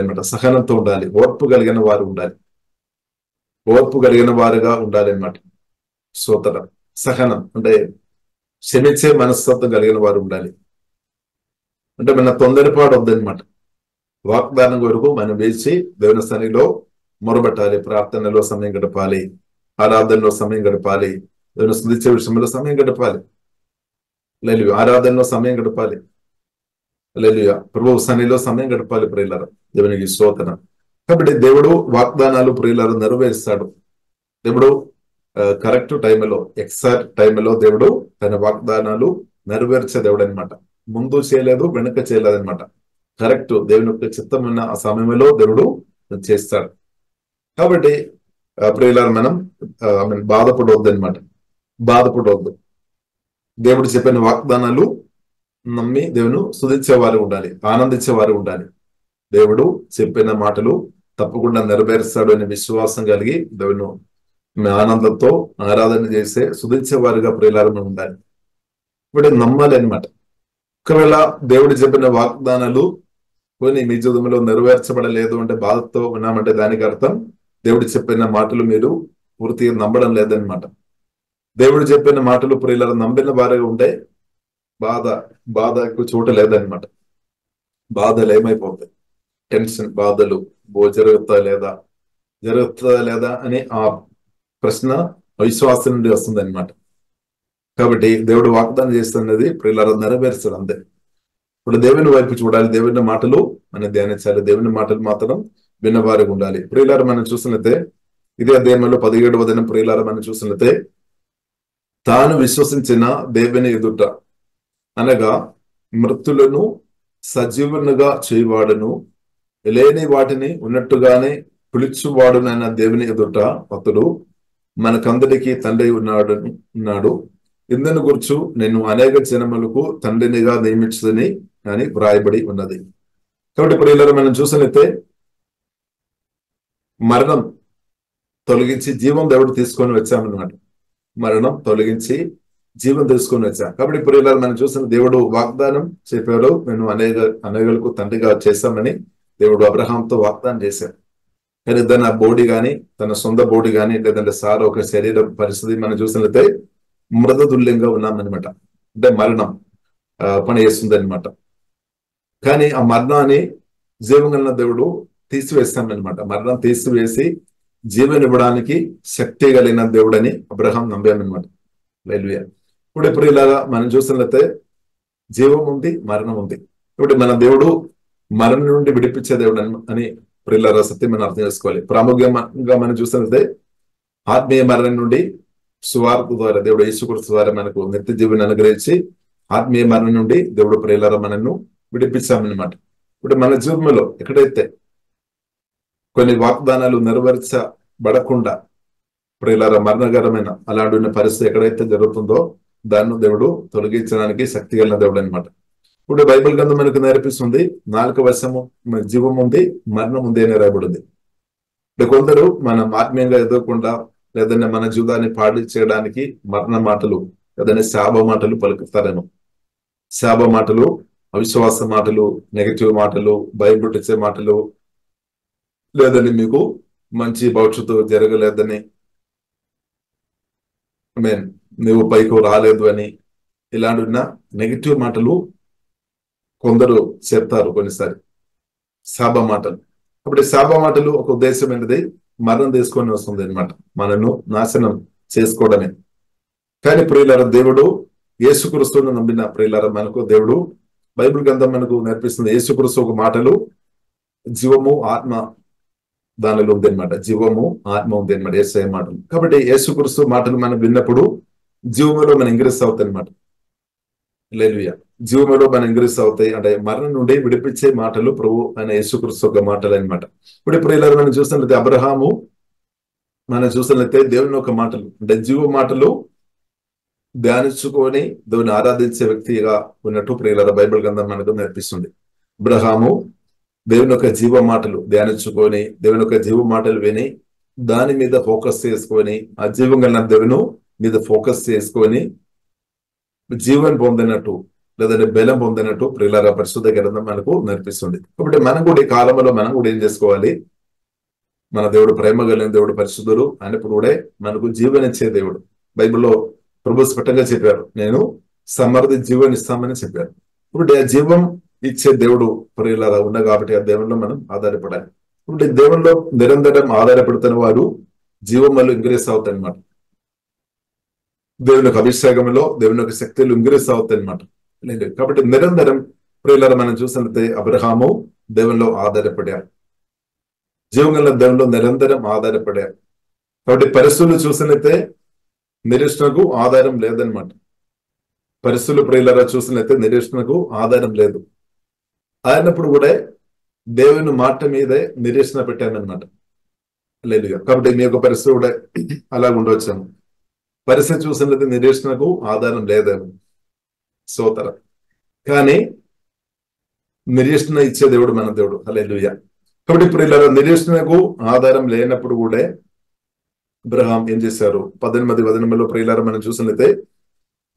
అనమాట, సహనంతో ఉండాలి, ఓర్పు కలిగిన వారుగా ఉండాలి అనమాట. స్తోత్రం. సహనం అంటే క్షమించే మనస్తత్వం కలిగిన వారు ఉండాలి. అంటే మన తొందరపాటు వద్దనమాట. వాగ్దానం కొరకు మనం వేసి దేవుని సన్నిధిలో మొరబెట్టాలి, ప్రార్థనలో సమయం గడపాలి. ఆరాధనలో సమయం గడపాలి, దేవుని స్తుతించే విషయంలో సమయం గడపాలి. హల్లెలూయా. ఆరాధనలో సమయం గడపాలి. హల్లెలూయా. ప్రభువు సన్నిధిలో సమయం గడపాలి ప్రియులారా. దేవునికి స్తోత్రం. కాబట్టి దేవుడు వాగ్దానాలు ప్రియులారా నెరవేరుస్తాడు. దేవుడు కరెక్ట్ టైంలో, ఎగ్జాక్ట్ టైంలో దేవుడు తన వాగ్దానాలు నెరవేర్చే దేవుడు అనమాట. ముందు చేయలేదు, వెనుక చేయలేదు అనమాట. కరెక్ట్ దేవుని యొక్క చిత్తం ఉన్న ఆ సమయంలో దేవుడు చేస్తాడు. కాబట్టి ప్రియులారా మనం బాధపడవద్దు అనమాట. బాధపడవద్దు. దేవుడు చెప్పిన వాగ్దానాలు నమ్మి దేవుని స్తుతించేవారు ఉండాలి, ఆనందించేవారు ఉండాలి. దేవుడు చెప్పిన మాటలు తప్పకుండా నెరవేరుస్తాడు అనే విశ్వాసం కలిగి దేవుని ఆనందంతో ఆరాధన చేసే స్తుతించేవారుగా ప్రియులారా మనం ఉండాలి. ఇప్పుడు నమ్మాలి అనమాట. ఒకవేళ దేవుడు చెప్పిన వాగ్దానాలు కొన్ని మీ జీవితంలో నెరవేర్చబడలేదు అంటే బాధతో ఉన్నామంటే దానికి అర్థం దేవుడు చెప్పిన మాటలు మీరు పూర్తిగా నమ్మడం లేదనమాట. దేవుడు చెప్పిన మాటలు ప్రియులారా నమ్మిన వారిగా ఉంటే బాధకు చోట లేదనమాట. బాధలు ఏమైపోతాయి? టెన్షన్, బాధలు జరుగుతుందా లేదా అని ఆ ప్రశ్న అవిశ్వాసం నుండి వస్తుంది అనమాట. కాబట్టి దేవుడు వాగ్దానం చేస్తున్నది ప్రియులారా నెరవేర్చాడు అంతే. ఇప్పుడు దేవుని వైపు చూడాలి, దేవుని మాటలు మనం ధ్యానించాలి, దేవుని మాటలు మాత్రం విన్నవారికి ఉండాలి. ప్రియులారా మనం చూసినట్లయితే ఇదే అధ్యాయంలో 17వ వచనం ప్రియులారా మనం చూసినట్లయితే, తాను విశ్వసించిన దేవుని ఎదుట అనగా మృతులను సజీవునుగా చేయవాడును, లేని వాటిని ఉన్నట్టుగానే పిలుచువాడునైన దేవుని ఎదుట అతడు మనకందరికీ తండ్రి ఉన్నాడు. ఇందును గుర్చు నేను అనేక జనములకు తండ్రినిగా నియమించుదని అని వ్రాయబడి ఉన్నది. కాబట్టి ప్రియులారా మనం చూసినట్లయితే మరణం తొలగించి జీవం దేవుడు తీసుకొని వచ్చామన్నమాట. మరణం తొలగించి జీవం తీసుకొని వచ్చాం. కాబట్టి ప్రియులారా మనం చూసిన దేవుడు వాగ్దానం చెప్పాడు, నేను అనేకలకు తండ్రిగా చేశామని దేవుడు అబ్రహాంతో వాగ్దానం చేశాడు. కానీ తన బోడీ కానీ, తన సొంత బోడీ కానీ, లేదంటే ఒక శరీర పరిస్థితి మనం చూసినట్లయితే మృతతుల్యంగా ఉన్నామన్నమాట. అంటే మరణం పని చేస్తుంది అనమాట. కానీ ఆ మరణాన్ని జీవం కలిగిన దేవుడు తీసివేస్తామన్నమాట. మరణం తీసివేసి జీవన ఇవ్వడానికి శక్తి కలిగిన దేవుడని అబ్రహాం నమ్మామన్నమాట. హల్లెలూయా. ఇప్పుడు ఇలాగా మనం చూసినట్లయితే జీవం ఉంది, మరణం ఉంది. ఇప్పుడు మన దేవుడు మరణం నుండి విడిపించే దేవుడు అని ప్రియులారా సత్యం మనం అర్థం చేసుకోవాలి. ప్రాముఖ్యంగా మనం చూసినట్లయితే ఆత్మీయ మరణం నుండి సువార్త ద్వారా దేవుడు యేసుక్రీస్తు ద్వారా మనకు నిత్య జీవన అనుగ్రహించి ఆత్మీయ మరణం నుండి దేవుడు ప్రియులారా మనను విడిపించామన్నమాట. ఇప్పుడు మన జీవితంలో ఎక్కడైతే కొన్ని వాగ్దానాలు నెరవేర్చబడకుండా ప్రియులారా మరణకరమైన అలాంటి పరిస్థితి ఎక్కడైతే జరుగుతుందో దాన్ని దేవుడు తొలగించడానికి శక్తి కలిగిన దేవుడు అనమాట. ఇప్పుడు బైబిల్ గ్రంథం మనకు నేర్పిస్తుంది 4 వశము జీవం ఉంది, మరణం ఉంది అని రాయబడింది. ఇప్పుడు కొందరు మనం ఆత్మీయంగా ఎదగకుండా లేదంటే మన జీవితాన్ని పాడు చేయడానికి మరణ మాటలు లేదంటే శాప మాటలు పలుకుతారేమో. శాప మాటలు, అవిశ్వాస మాటలు, నెగటివ్ మాటలు, భయపెట్టించే మాటలు, లేదని మీకు మంచి భవిష్యత్తు జరగలేదని, నువ్వు పైకి రాలేదు అని, ఇలాంటి నెగిటివ్ మాటలు కొందరు చెప్తారు కొన్నిసారి, శాప మాటలు. అప్పుడు శాప మాటలు ఒక ఉద్దేశం ఏంటిది? మరణం తీసుకొని వస్తుంది అనమాట, మనను నాశనం చేసుకోవడమే. కానీ ప్రియులారా దేవుడు యేసుక్రీస్తును నమ్మిన ప్రియులారా మనకు దేవుడు బైబిల్ గ్రంథం మనకు నేర్పిస్తుంది. యేసుక్రీస్తు ఒక మాటలు జీవము ఆత్మ దానిలో ఉంది అనమాట. జీవము ఆత్మ ఉంది అనమాట యేసయ్య మాటలు. కాబట్టి యేసుక్రీస్తు మాటలు మనం విన్నప్పుడు జీవములో మనం ఇంగ్రెస్ అవుతాయి అనమాట. హల్లెలూయా. జీవములో మనం ఇంగ్రెస్ అవుతాయి అంటే మరణం నుండి విడిపించే మాటలు ప్రభు ఆయన యేసుక్రీస్తు ఒక మాటలు అనమాట. ఇప్పుడు ప్రియులారా మనం చూసినట్లయితే అబ్రహాము మనం చూసినట్లయితే దేవుని ఒక మాటలు అంటే జీవ మాటలు ధ్యానించుకొని దేవుని ఆరాధించే వ్యక్తిగా ఉన్నట్టు ప్రియులారా బైబిల్ గ్రంథం మనకు నేర్పిస్తుంది. అబ్రహాము దేవుని యొక్క జీవ మాటలు ధ్యానించుకొని దేవుని యొక్క జీవ మాటలు విని దాని మీద ఫోకస్ చేసుకొని ఆ జీవం కలిగిన దేవుని మీద ఫోకస్ చేసుకొని జీవన్ పొందినట్టు లేదంటే బలం పొందినట్టు ప్రియులారా పరిశుద్ధ గ్రంథం మనకు నేర్పిస్తుంది. కాబట్టి మనం కూడా ఈ కాలంలో మనం కూడా ఏం చేసుకోవాలి? మన దేవుడు ప్రేమ కలిగిన దేవుడు, పరిశుద్ధుడు అయినప్పుడు కూడా మనకు జీవనిచ్చే దేవుడు. బైబిల్లో ప్రభు స్పష్టంగా చెప్పారు, నేను సమర్థి జీవన్ ఇస్తామని చెప్పారు. ఇప్పుడు ఆ జీవం ఇచ్చే దేవుడు ప్రియులారా ఉన్నా కాబట్టి ఆ దేవునిలో మనం ఆధారపడాలి. ఇప్పుడు దేవునిలో నిరంతరం ఆధారపడుతున్న వారు జీవములు ఇంక్రీస్ అవుతాయి అనమాట. దేవుని యొక్క అభిషేకంలో దేవుని యొక్క శక్తులు ఇంక్రీస్ అవుతాయి అనమాట. కాబట్టి నిరంతరం ప్రియులారా మనం చూసినట్లయితే అబ్రహాము దేవునిలో ఆధారపడారు, జీవగల దేవునిలో నిరంతరం ఆధారపడారు. కాబట్టి పరిస్థితులు చూసినట్లయితే నిరీక్షణకు ఆధారం లేదనమాట. పరిస్థితులు ప్రియులారా చూసినట్లయితే నిరీక్షణకు ఆధారం లేదు. అయినప్పుడు కూడా దేవుని మాట మీదే నిరీక్షణ పెట్టామన్నమాట. లేదు కాబట్టి మీ యొక్క పరిస్థితి కూడా అలా ఉండవచ్చాము. పరిస్థితి చూసినట్లయితే నిరీక్షణకు ఆధారం లేదేమో సోతర, కానీ నిరీక్షణ ఇచ్చే దేవుడు మన దేవుడు. హల్లెలూయా. కాబట్టి ఇప్పుడు ఇలా నిరీక్షణకు ఆధారం లేనప్పుడు కూడా అబ్రహాం ఏం చేశారు? 18 వచనంలో ప్రియులారా మనం చూసినట్లయితే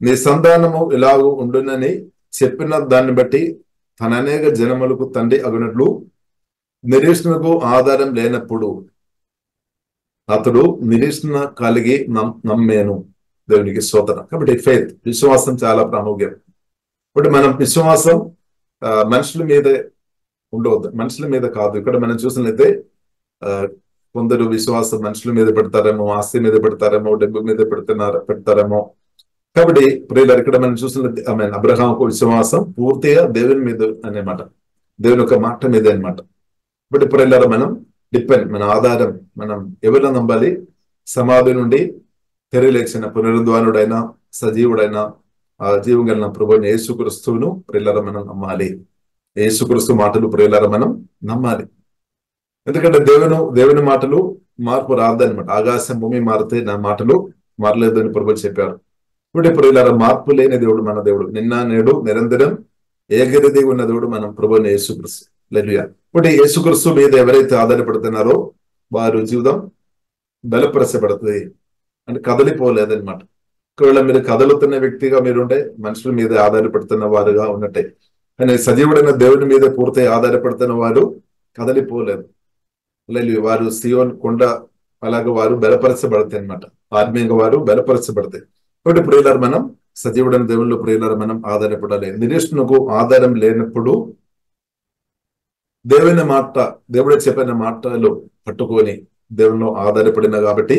నీ సంతానము ఇలాగూ ఉండునని చెప్పిన దాన్ని బట్టి తన అనేక జనములకు తండ్రి అగునట్లు నిరీక్షణకు ఆధారం లేనప్పుడు అతడు నిరీక్షణ కలిగి నమ్మేను. దేవునికి స్తోత్రం. కాబట్టి ఫెయిత్, విశ్వాసం చాలా ప్రాముఖ్యం. ఇప్పుడు మనం విశ్వాసం మనుషుల మీదే ఉండవద్దు, మనుషుల మీద కాదు. ఇక్కడ మనం చూసినట్లయితే కొందరు విశ్వాసం మనుషుల మీద పెడతారేమో, ఆస్తి మీద పెడతారేమో, డబ్బు మీద పెడతారేమో. కాబట్టి ప్రియులారా ఇక్కడ మనం చూసినట్లయితే అబ్రహాంకు విశ్వాసం పూర్తిగా దేవుని మీద అన్నమాట, దేవుని యొక్క మాట మీద అనమాట. ఇప్పుడు ప్రియులారా మనం మన ఆధారం మనం ఎవరిని నమ్మాలి? సమాధి నుండి తెరలేచిన పునరుద్ధానుడైన సజీవుడైన ఆ జీవం కలిగిన ప్రభువుని యేసుక్రీస్తువును ప్రియులారా మనం నమ్మాలి. యేసుక్రీస్తు మాటలు ప్రియులారా మనం నమ్మాలి. ఎందుకంటే దేవుని మాటలు మార్పు రాదనమాట. ఆకాశం భూమి మారితే నా మాటలు మారలేదు అని ప్రభువు చెప్పారు. ఇప్పుడు ప్రియులారా మార్పు లేని దేవుడు మన దేవుడు, నిన్న నేడు నిరంతరం ఏకరీతిగా ఉన్న దేవుడు మనం ప్రభువుని యేసుక్రీస్తు. హల్లెలూయా. ఇప్పుడు యేసుక్రీస్తు మీద ఎవరైతే ఆధారపడుతున్నారో వారు జీవితం బలపరచబడుతుంది, అంటే కదలిపోలేదనమాట. ఒకవేళ మీరు కదలుతున్న వ్యక్తిగా మీరుంటే మనుషుల మీద ఆధారపడుతున్న వారుగా ఉన్నట్టే, కానీ సజీవుడైన దేవుని మీద పూర్తి ఆధారపడుతున్న వారు కదలిపోలేదు. వారు సియోన్ కొండ అలాగే వారు బలపరచబడతాయి అనమాట, ఆత్మీయంగా వారు బలపరచబడతాయి. కాబట్టి ప్రియులారా మనం సజీవుడైన దేవుళ్ళు ప్రియులారా మనం ఆధారపడాలి. నిరీక్షణకు ఆధారం లేనప్పుడు దేవుని మాట, దేవుడు చెప్పిన మాటలు పట్టుకొని దేవునిలో ఆధారపడిన కాబట్టి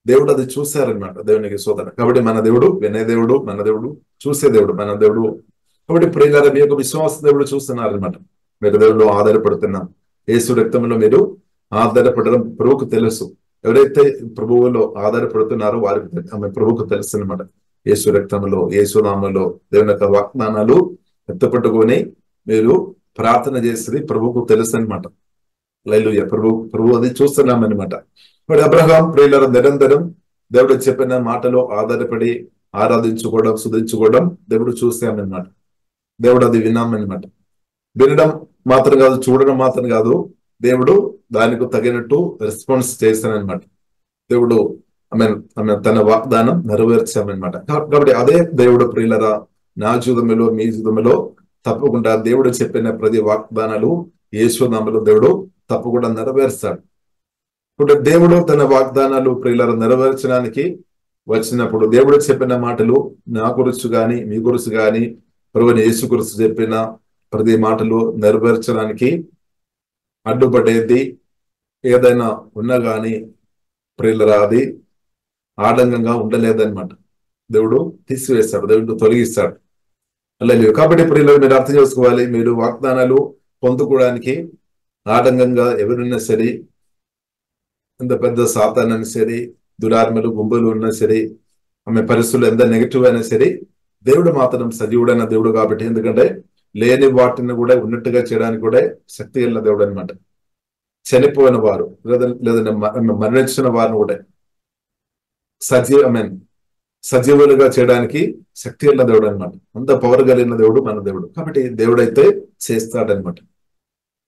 దేవుడు అది చూశారనమాట. దేవునికి సోదర. కాబట్టి మన దేవుడు వినే దేవుడు, మన దేవుడు చూసే దేవుడు, మన దేవుడు. కాబట్టి ప్రియులారా మీ యొక్క విశ్వాస దేవుడు చూస్తున్నారనమాట. మీరు దేవుడిలో ఆధారపడుతున్నాం. యేసు రక్తంలో మీరు ఆధారపడడం ప్రభువుకు తెలుసు. ఎవరైతే ప్రభువులో ఆధారపడుతున్నారో వారికి ప్రభువుకు తెలుసు అనమాట. యేసు రక్తంలో, యేసు నామంలో దేవుని యొక్క వాగ్దానాలు ఎత్తపట్టుకొని మీరు ప్రార్థన చేసేది ప్రభువుకు తెలుసు అనమాట. హల్లెలూయా. ప్రభు అది చూస్తున్నామన్నమాట. ఇప్పుడు అబ్రహాం ప్రియులారా నిరంతరం దేవుడు చెప్పిన మాటలో ఆధారపడి ఆరాధించుకోవడం, స్తుతించుకోవడం దేవుడు చూసామన్నమాట. దేవుడు అది విన్నామన్నమాట. వినడం మాత్రం కాదు, చూడడం మాత్రం కాదు, దేవుడు దానికి తగినట్టు రెస్పాన్స్ చేశానన్నమాట. దేవుడు తన వాగ్దానం నెరవేర్చామన్నమాట. కాబట్టి అదే దేవుడు ప్రియులారా నా జీవితంలో మీ జీవితంలో తప్పకుండా దేవుడు చెప్పిన ప్రతి వాగ్దానాలు యేసునామములో దేవుడు తప్పకుండా నెరవేర్స్తాడు. ఇప్పుడు దేవుడు తన వాగ్దానాలు ప్రియులారా నెరవేర్చడానికి వచ్చినప్పుడు దేవుడు చెప్పిన మాటలు నా గురించి గాని మీ గురించి గాని ప్రభువుని యేసు గురించి చెప్పిన ప్రతి మాటలు నెరవేర్చడానికి అడ్డుపడేది ఏదైనా ఉన్నా గాని ప్రియులారా అది ఆడంగంగా ఉండలేదన్నమాట. దేవుడు తీసివేస్తాడు, దేవుడు తొలగిస్తాడు. హల్లెలూయా. కాబట్టి ప్రియులారా మీరు అర్థం చేసుకోవాలి, మీరు వాగ్దానాలు పొందుకోవడానికి ఆటంకంగా ఎవరున్నా సరే, ఎంత పెద్ద సాతానైనా సరే, దురాత్మలు గుంపులు ఉన్నా సరే, ఆమె పరిస్థితులు ఎంత నెగిటివ్ అయినా సరే, దేవుడు మాత్రం సజీవుడైన దేవుడు కాబట్టి, ఎందుకంటే లేని వాటిని కూడా ఉన్నట్టుగా చేయడానికి కూడా శక్తి కలిగిన దేవుడు అనమాట. చనిపోయిన వారు లేదంటే మరణించిన వారిని కూడా సజీవులుగా చేయడానికి శక్తి కలిగిన దేవుడు అనమాట. అంత పవర్ కలిగిన దేవుడు మన దేవుడు. కాబట్టి దేవుడైతే చేస్తాడనమాట,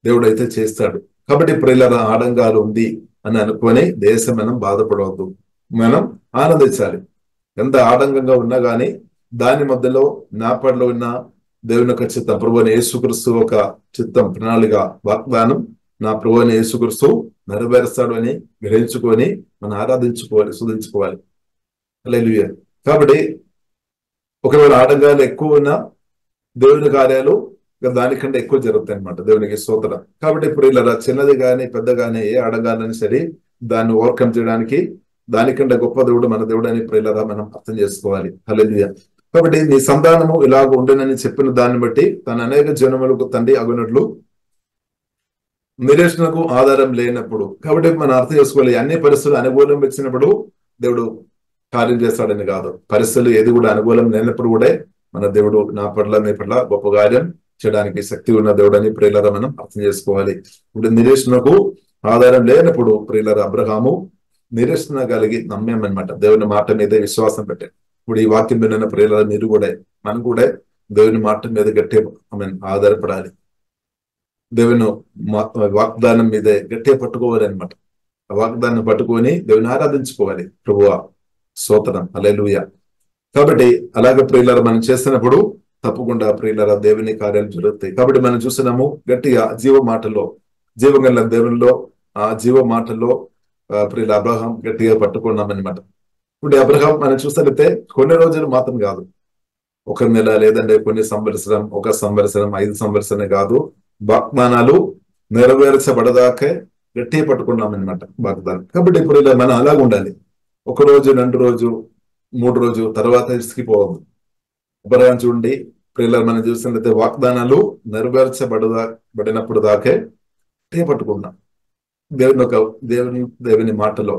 దేవుడైతే చేస్తాడు. కాబట్టి ప్రియులారా ఆడంగాలు ఉంది అని అనుకొని దేశం మనం బాధపడవద్దు, మనం ఆనందించాలి. ఎంత ఆడంగంగా ఉన్నా గానీ దాని మధ్యలో నాపడిలో ఉన్న దేవుని యొక్క చిత్తం, ప్రభువుని యేసుక్రీస్తు ఒక చిత్తం, ప్రణాళిక, వాగ్దానం నా ప్రభువుని యేసుక్రీస్తు నెరవేరుస్తాడు అని గ్రహించుకొని మనం ఆరాధించుకోవాలి, స్తుతించుకోవాలి. హల్లెలూయా. కాబట్టి ఒకవేళ ఆటంకాలు ఎక్కువ ఉన్నా దేవుని కార్యాలు దానికంటే ఎక్కువ జరుగుతాయి అనమాట. దేవునికి స్తోత్రం. కాబట్టి ఇప్పుడు ఇలా చిన్నది కానీ పెద్ద కానీ ఏ ఆటంకాలని సరే దాన్ని ఓవర్కమ్ చేయడానికి దానికంటే గొప్ప దేవుడు మన దేవుడు అని ప్రియులారా మనం అర్థం చేసుకోవాలి. హల్లెలూయా. కాబట్టి నీ సంతానము ఇలాగ ఉండనని చెప్పిన దాన్ని బట్టి తన అనేక జనములకు తండ్రి అగునట్లు నిరీక్షణకు ఆధారం లేనప్పుడు, కాబట్టి మనం అర్థం చేసుకోవాలి, అన్ని పరిస్థితులు అనుకూలం వచ్చినప్పుడు దేవుడు కార్యం చేస్తాడని కాదు. పరిస్థితులు ఏది కూడా అనుకూలం లేనప్పుడు కూడా మన దేవుడు నా పట్ల నీ పట్ల గొప్ప కార్యం చేయడానికి శక్తి ఉన్న దేవుడు అని ప్రియులారా మనం అర్థం చేసుకోవాలి. ఇప్పుడు నిరీక్షణకు ఆధారం లేనప్పుడు ప్రియులారా అబ్రహాము నిరీక్షణ కలిగి నమ్మేమన్నమాట. దేవుని మాట మీదే విశ్వాసం పెట్టాడు. ఇప్పుడు ఈ వాక్యం విన్న ప్రియులారా మీరు కూడా మనం కూడా దేవుని మాట మీద గట్టిగా ఆధారపడాలి. దేవుని వాగ్దానం మీదే గట్టిగా పట్టుకోవాలి అనమాట. ఆ వాగ్దానం పట్టుకొని దేవుని ఆరాధించుకోవాలి. ప్రభువా స్తోత్రం, హల్లెలూయా. కాబట్టి అలాగే ప్రియులారా మనం చేస్తున్నప్పుడు తప్పకుండా ప్రియులారా దేవుని కార్యాలు జరుగుతాయి. కాబట్టి మనం చూస్తున్నాము గట్టిగా జీవ మాటలో, జీవగల దేవునిలో, ఆ జీవ మాటల్లో ప్రియుల అబ్రహాం గట్టిగా పట్టుకున్నాం అనమాట. ఇప్పుడు అబ్రహాం మనం చూసినట్లయితే కొన్ని రోజులు మాత్రం కాదు, ఒక నెల లేదంటే కొన్ని సంవత్సరం, 1 సంవత్సరం, 5 సంవత్సరం కాదు, వాగ్దానాలు నెరవేర్చబడదాకే గట్టిగా పట్టుకున్నాం అనమాట వాగ్దానం. కాబట్టి ఇప్పుడు ఇలా మనం అలాగ ఉండాలి. 1 రోజు, 2 రోజు, 3 రోజు తర్వాత ఇసుకిపోవద్దు. అబ్రహాం చూడండి ప్రియుల మనం చూసినట్లయితే వాగ్దానాలు నెరవేర్చబడినప్పుడు దాకే గట్టిగా పట్టుకున్నాం దేవుని మాటలో.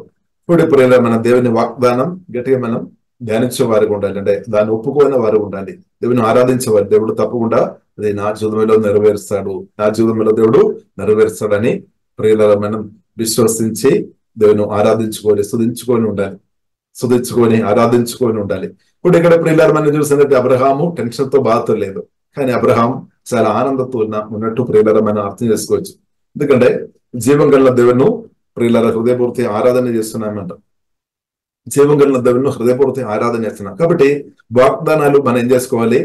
ఇప్పుడు ఇలా మన దేవుని వాగ్దానం గట్టిగా మనం ధ్యానించే వారికి ఉండాలి, అంటే దాన్ని ఒప్పుకోని వారు ఉండాలి, దేవుని ఆరాధించేవారు. దేవుడు తప్పకుండా అది నా జీవితంలో నెరవేరుస్తాడు, నా జీవితంలో దేవుడు నెరవేరుస్తాడని ప్రియుల మనం విశ్వసించి దేవుని ఆరాధించుకొని స్తుతించుకొని ఆరాధించుకొని ఉండాలి. ఇప్పుడు ఇక్కడ ప్రియుల మనం చూసినట్టు అబ్రహాము టెన్షన్ తో బాధతో లేదు, కానీ అబ్రహాం చాలా ఆనందంతో ఉన్నట్టు ప్రియుల మనం అర్థం చేసుకోవచ్చు. ఎందుకంటే జీవం గల దేవుని ప్రియుల హృదయపూర్తి ఆరాధన చేస్తున్నామంట. జీవం కలిగిన దేవుని హృదయపూర్తి ఆరాధన చేస్తున్నాం. కాబట్టి వాగ్దానాలు మనం ఏం చేసుకోవాలి,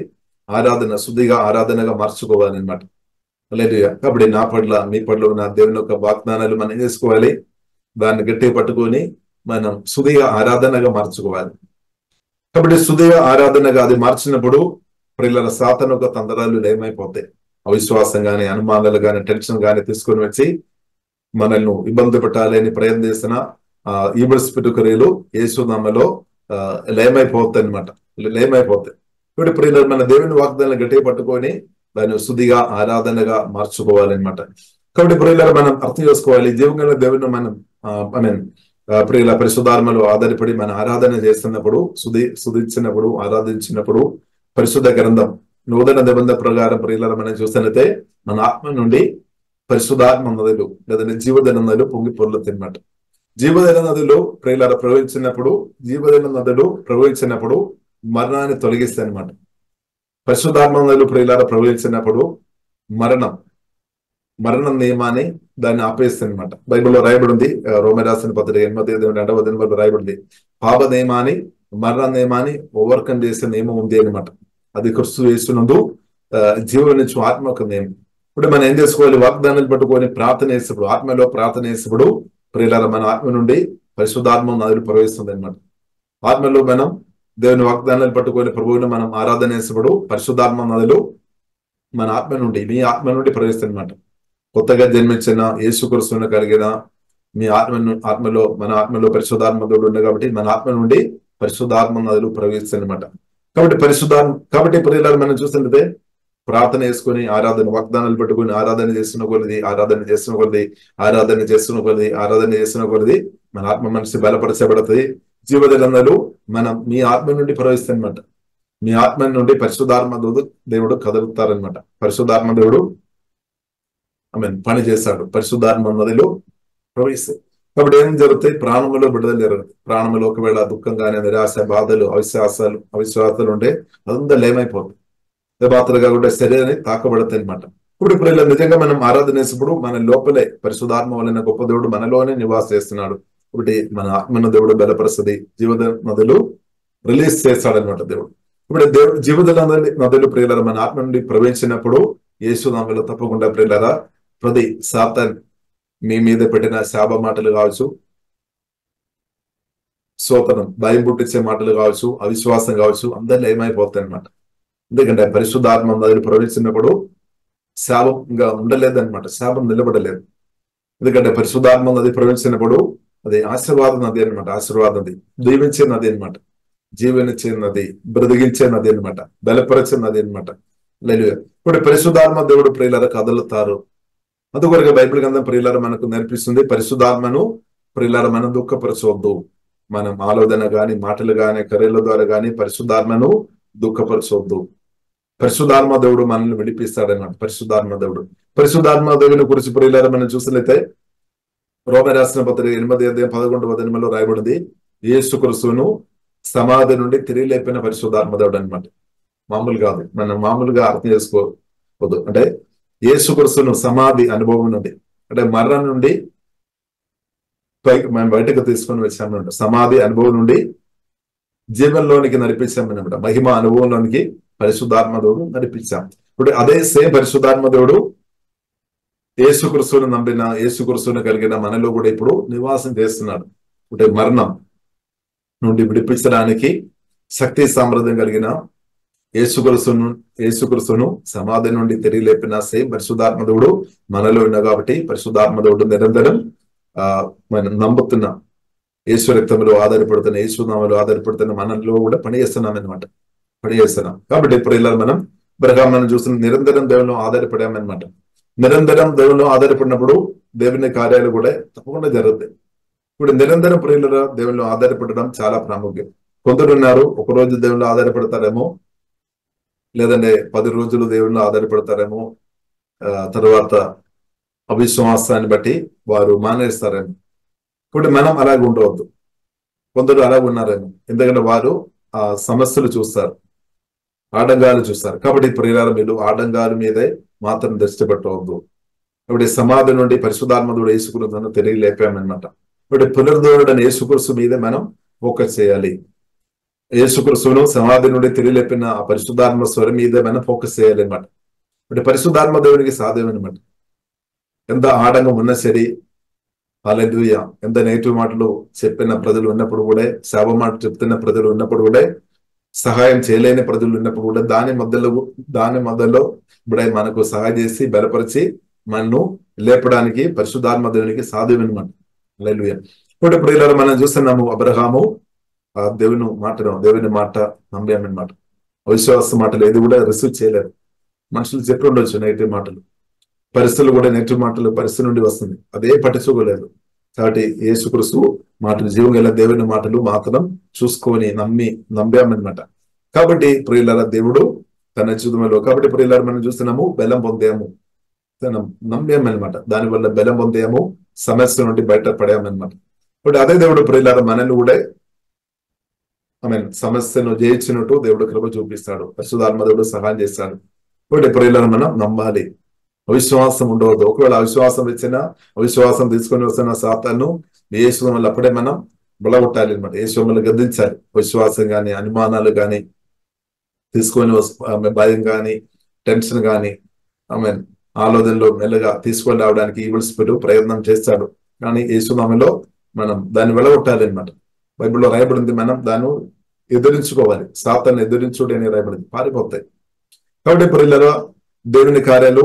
ఆరాధన శుద్ధిగా ఆరాధనగా మార్చుకోవాలి అనమాట. హల్లెలూయా. కాబట్టి నా పట్ల మీ పట్ల నా దేవుని యొక్క వాగ్దానాలు మనం ఏం చేసుకోవాలి, దాన్ని గట్టిగా పట్టుకొని మనం శుద్ధిగా ఆరాధనగా మార్చుకోవాలి. కాబట్టి శుద్ధిగా ఆరాధనగా అది మార్చినప్పుడు ప్రియుల సాతాను యొక్క తంత్రాలు ఏమైపోతాయి, అవిశ్వాసం గాని, అనుమానాలు గాని, టెన్షన్ గాని తీసుకొని వచ్చి మనల్ని ఇబ్బంది పెట్టాలని ప్రయత్నం చేసిన ఈబుల్ స్పిరిట్ క్రియలు యేసునామములో లయమైపోతాయి అనమాట, లయమైపోతాయి. ఇప్పుడు ప్రియుల మన దేవుని వాగ్దానాలు గట్టిగా పట్టుకొని దాన్ని శుద్ధిగా ఆరాధనగా మార్చుకోవాలన్నమాట. కాబట్టి ప్రియుల మనం అర్థం చేసుకోవాలి, జీవంగా దేవుని మనం ప్రియుల పరిశుద్ధాత్మలో ఆధారపడి మన ఆరాధన చేస్తున్నప్పుడు, శుద్ధించినప్పుడు, ఆరాధించినప్పుడు పరిశుద్ధ గ్రంథం నూతన నిబంధన ప్రకారం ప్రియుల మనం చూస్తున్నట్లయితే మన ఆత్మ నుండి పరిశుద్ధాత్మ నదులు లేదంటే జీవదన నదులు పొంగి పొర్లుతాయన్నమాట. జీవదన నదులు ప్రియుల ప్రవహించినప్పుడు మరణాన్ని తొలగిస్తాయి అనమాట. పరిశుద్ధాత్మ నదులు ప్రియుల ప్రవహించినప్పుడు మరణం నియమాన్ని దాన్ని ఆపేస్తుంది అనమాట. బైబిల్లో రాయబడి ఉంది, రోమా రాసిన పత్రిక 8:2 రాయబడింది, పాప నియమాన్ని, మరణ నియమాన్ని ఓవర్కమ్ చేసే నియమం ఉంది అనమాట. అది క్రీస్తు యేసునందు జీవం నుంచి ఆత్మ ఒక నియమం. ఇప్పుడు మనం ఏం చేసుకోవాలి, వాగ్దానాలు పట్టుకొని ప్రార్థన చేసేప్పుడు, ఆత్మలో ప్రార్థన చేసేప్పుడు ప్రియులారా మన ఆత్మ నుండి పరిశుద్ధాత్మ నదులు ప్రవహిస్తుంది అనమాట. ఆత్మలో మనం దేవుని వాగ్దానాలు పట్టుకొని ప్రభువుని మనం ఆరాధన చేసేప్పుడు పరిశుద్ధాత్మ నదులు మన ఆత్మ నుండి, మీ ఆత్మ నుండి ప్రవహిస్తుంది అనమాట. కొత్తగా జన్మించిన యేసుక్రీస్తును కలిగిన మీ మన ఆత్మలో పరిశుద్ధాత్మ దేవుడు ఉంది కాబట్టి మన ఆత్మ నుండి పరిశుద్ధాత్మ నదులు ప్రవహిస్తాయి అనమాట. కాబట్టి ప్రియులారా మనం చూస్తుంటే ప్రార్థన చేసుకొని ఆరాధన, వాగ్దానాలు పెట్టుకుని ఆరాధన చేస్తున్న కొలది మన ఆత్మ మనసు బలపరచబడుతుంది. జీవజలందరూ మీ ఆత్మ నుండి ప్రవహిస్తాయి అనమాట. మీ ఆత్మ నుండి పరిశుద్ధాత్మ దేవుడు కదులుతారనమాట. పరిశుద్ధాత్మ దేవుడు పని చేస్తాడు, పరిశుద్ధాత్మ నదిలో ప్రవహిస్తాయి. కాబట్టి ఏం జరుగుతాయి, ప్రాణములో విడుదల జరుగుతుంది. ప్రాణములో ఒకవేళ దుఃఖం కానీ, నిరాశ, బాధలు, అవిశ్వాసాలు ఉంటే అదంతా లేమైపోతుంది. పాత్రగా కూడా శరీరాన్ని తాకబడతాయి అనమాట. ఇప్పుడు ఇలా నిజంగా మనం ఆరాధన చేసినప్పుడు మన లోపలే పరిశుద్ధాత్మ వలన గొప్ప దేవుడు మనలోనే నివాస చేస్తున్నాడు. ఇప్పుడు మన ఆత్మను దేవుడు బలపరుస్తుంది, జీవద నదులు రిలీజ్ చేస్తాడనమాట దేవుడు. ఇప్పుడు జీవద నదులు ప్రియులారా మన ఆత్మ నుండి ప్రవేశించినప్పుడు యేసునామములో తప్పకుండా ప్రియులారా ప్రతి సాతాన్ మీ మీద పెట్టిన శాప మాటలు కావచ్చు, సోతనం భయం పుట్టించే మాటలు కావచ్చు, అవిశ్వాసం కావచ్చు, అందరిలో ఏమైపోతాయి అనమాట. ఎందుకంటే పరిశుద్ధాత్మ నదులు ప్రవహించినప్పుడు శాపంగా ఉండలేదన్నమాట, శాపం నిలబడలేదు. ఎందుకంటే పరిశుద్ధాత్మ నది ప్రవహించినప్పుడు అది ఆశీర్వాద నది అనమాట. ఆశీర్వాద నది, దీవించే నది అనమాట, జీవనిచ్చే నది, బ్రతికించే నది అనమాట, బలపరిచే నది అనమాట. లేదు ఇప్పుడు పరిశుద్ధాత్మ దేవుడు ప్రియులారా కదులుతారు. అందుకొరగా బైబిల్ గ్రంథం ప్రియులారా మనకు నేర్పిస్తుంది, పరిశుద్ధాత్మను ప్రియులారా మనం దుఃఖపరచవద్దు. మనం ఆలోచన గాని, మాటలు గాని, క్రియల ద్వారా గాని పరిశుద్ధాత్మను దుఃఖపరచవద్దు. పరిశుద్ధాత్మ దేవుడు మనల్ని విడిపిస్తాడన్నమాట. పరిశుద్ధాత్మ దేవుని గురించి ప్రియులారా మనం చూసినట్లయితే రోమ రాసిన పత్రిక 8:11 రాయబడింది, యేసుక్రీస్తును సమాధి నుండి తిరిగి లేపిన పరిశుద్ధాత్మ దేవుడు అనమాట. మామూలు కాదు, మనం మామూలుగా అర్థం చేసుకోవద్దు. అంటే యేసుక్రీస్తును సమాధి అనుభవం నుండి, అంటే మరణం నుండి మనం బయటకు తీసుకొని వచ్చామన్నమాట. సమాధి అనుభవం నుండి జీవనంలోనికి నడిపించామన్నమాట. మహిమ అనుభవంలోనికి పరిశుద్ధాత్మ దేవుడు నడిపించాం. ఇప్పుడు అదే సేమ్ పరిశుద్ధాత్మ దేవుడు యేసుక్రీస్తును నమ్మిన, యేసుక్రీస్తును కలిగిన మనలో కూడా ఇప్పుడు నివాసం చేస్తున్నాడు. అంటే మరణం నుండి విడిపించడానికి శక్తి సామర్థ్యం కలిగిన యేసుక్రీస్తును సమాధి నుండి తిరిగి లేపిన సేమ్ పరిశుద్ధాత్మ దేవుడు మనలో ఉన్నా కాబట్టి పరిశుద్ధాత్మ దేవుడు నిరంతరం మనం నమ్ముతున్న, యేసు రక్తంలో ఆధారపడుతున్న, యేసు నామములో ఆధారపడుతున్న మనలో కూడా పనిచేస్తున్నాం అనమాట. పనిచేస్తున్నాం కాబట్టి ఇప్పుడు ఇలా మనం మనం చూస్తున్న నిరంతరం దేవుని ఆధారపడామన్నమాట. నిరంతరం దేవుని ఆధారపడినప్పుడు దేవుని కార్యాలు కూడా తప్పకుండా జరుగుతాయి. ఇప్పుడు నిరంతరం ప్రియుల దేవుని ఆధారపడడం చాలా ప్రాముఖ్యం. కొందరు ఉన్నారు, ఒక రోజు దేవుని ఆధారపడతారేమో, లేదంటే 10 రోజులు దేవుని ఆధారపడతారేమో, తర్వాత అవిశ్వాసాన్ని బట్టి వారు మానేస్తారేమో. ఇప్పుడు మనం అలాగే ఉండవద్దు. కొందరు అలాగే ఉన్నారేమో, ఎందుకంటే వారు ఆ సమస్యలు చూస్తారు, ఆటంకాలు చూస్తారు. కాబట్టి ప్రియులారా మీరు ఆటంకాల మీదే మాత్రం దృష్టి పెట్టవద్దు. ఇప్పుడు సమాధి నుండి పరిశుద్ధాత్మడు యేసుక్రీస్తును తిరిగి లేపామన్నమాట. ఇప్పుడు పునరుద్ధరణుడైన యేసుక్రీస్తు మీదే మనం ఫోకస్ చేయాలి. యేసుక్రీస్తును సమాధి నుండి తిరిగి లేపిన ఆ పరిశుద్ధాత్మ స్వరం మీదే మనం ఫోకస్ చేయాలి అనమాట. ఇప్పుడు పరిశుద్ధాత్మ దేవునికి సాధ్యం అనమాట. ఎంత ఆటంకం ఉన్న సరే, హల్లెలూయా, ఎంత నెగిటివ్ మాటలు చెప్పిన ప్రజలు ఉన్నప్పుడు కూడా, శాప మాట చెప్తున్న ప్రజలు ఉన్నప్పుడు కూడా, సహాయం చేయలేని ప్రజలు ఉన్నప్పుడు కూడా దాని మధ్యలో ఇప్పుడే మనకు సహాయం చేసి బలపరిచి మనను లేపడానికి పరిశుద్ధాత్మ దేవునికి సాధ్యం అనమాట. హల్లెలూయా. ఇప్పుడు ఇలా మనం చూస్తున్నాము, అబ్రహాము దేవుని మాట నమ్మామన్నమాట. అవిశ్వాస మాటలు ఏది కూడా రిసీవ్ చేయలేరు. మనుషులు చెప్పి ఉండొచ్చు నెగిటివ్ మాటలు, పరిస్థితులు కూడా నెగిటివ్ మాటలు పరిస్థితి నుండి వస్తుంది, అదే పట్టించుకోలేదు. కాబట్టి యేసుక్రీస్తు మాటలు, జీవం గల దేవుని మాటలు మాత్రం చూసుకొని నమ్మామన్నమాట. కాబట్టి ప్రియులారా దేవుడు తన జీవితంలో, కాబట్టి ప్రియులారా మనం చూస్తున్నాము, బలం పొందాము, నమ్మామన్నమాట. దానివల్ల బలం పొందాము, సమస్య నుండి బయటపడామన్నమాట. ఇప్పుడు అదే దేవుడు ప్రియులారా మనల్ని కూడా సమస్యను జయించినట్టు దేవుడు కృప చూపిస్తాడు. పరిశుద్ధాత్మ దేవుడు సహాయం చేస్తాడు. ఇప్పుడు ప్రియులారా మనం నమ్మాలి, అవిశ్వాసం ఉండవద్దు. ఒకవేళ అవిశ్వాసం ఇచ్చినా, అవిశ్వాసం తీసుకొని వస్తున్న సాతాను యేసు వల్ల అప్పుడే మనం బలగొట్టాలి అనమాట. యేసు వల్ల గద్దించాలి. అవిశ్వాసం గాని, అనుమానాలు గాని తీసుకొని భయం గాని, టెన్షన్ గాని, ఆలోచనలో మెల్లగా తీసుకొని రావడానికి ఈవిల్ స్పిరిట్ ప్రయత్నం చేస్తాడు. కానీ యేసునామములో మనం దాన్ని వెలగొట్టాలి అనమాట. బైబిల్లో రాయబడింది, మనం దాన్ని ఎదిరించుకోవాలి. సాతాన్ని ఎదిరించుడు అని రాయబడింది, పారిపోతాయి. కాబట్టి ప్రియులారా దేవుని కార్యాలు,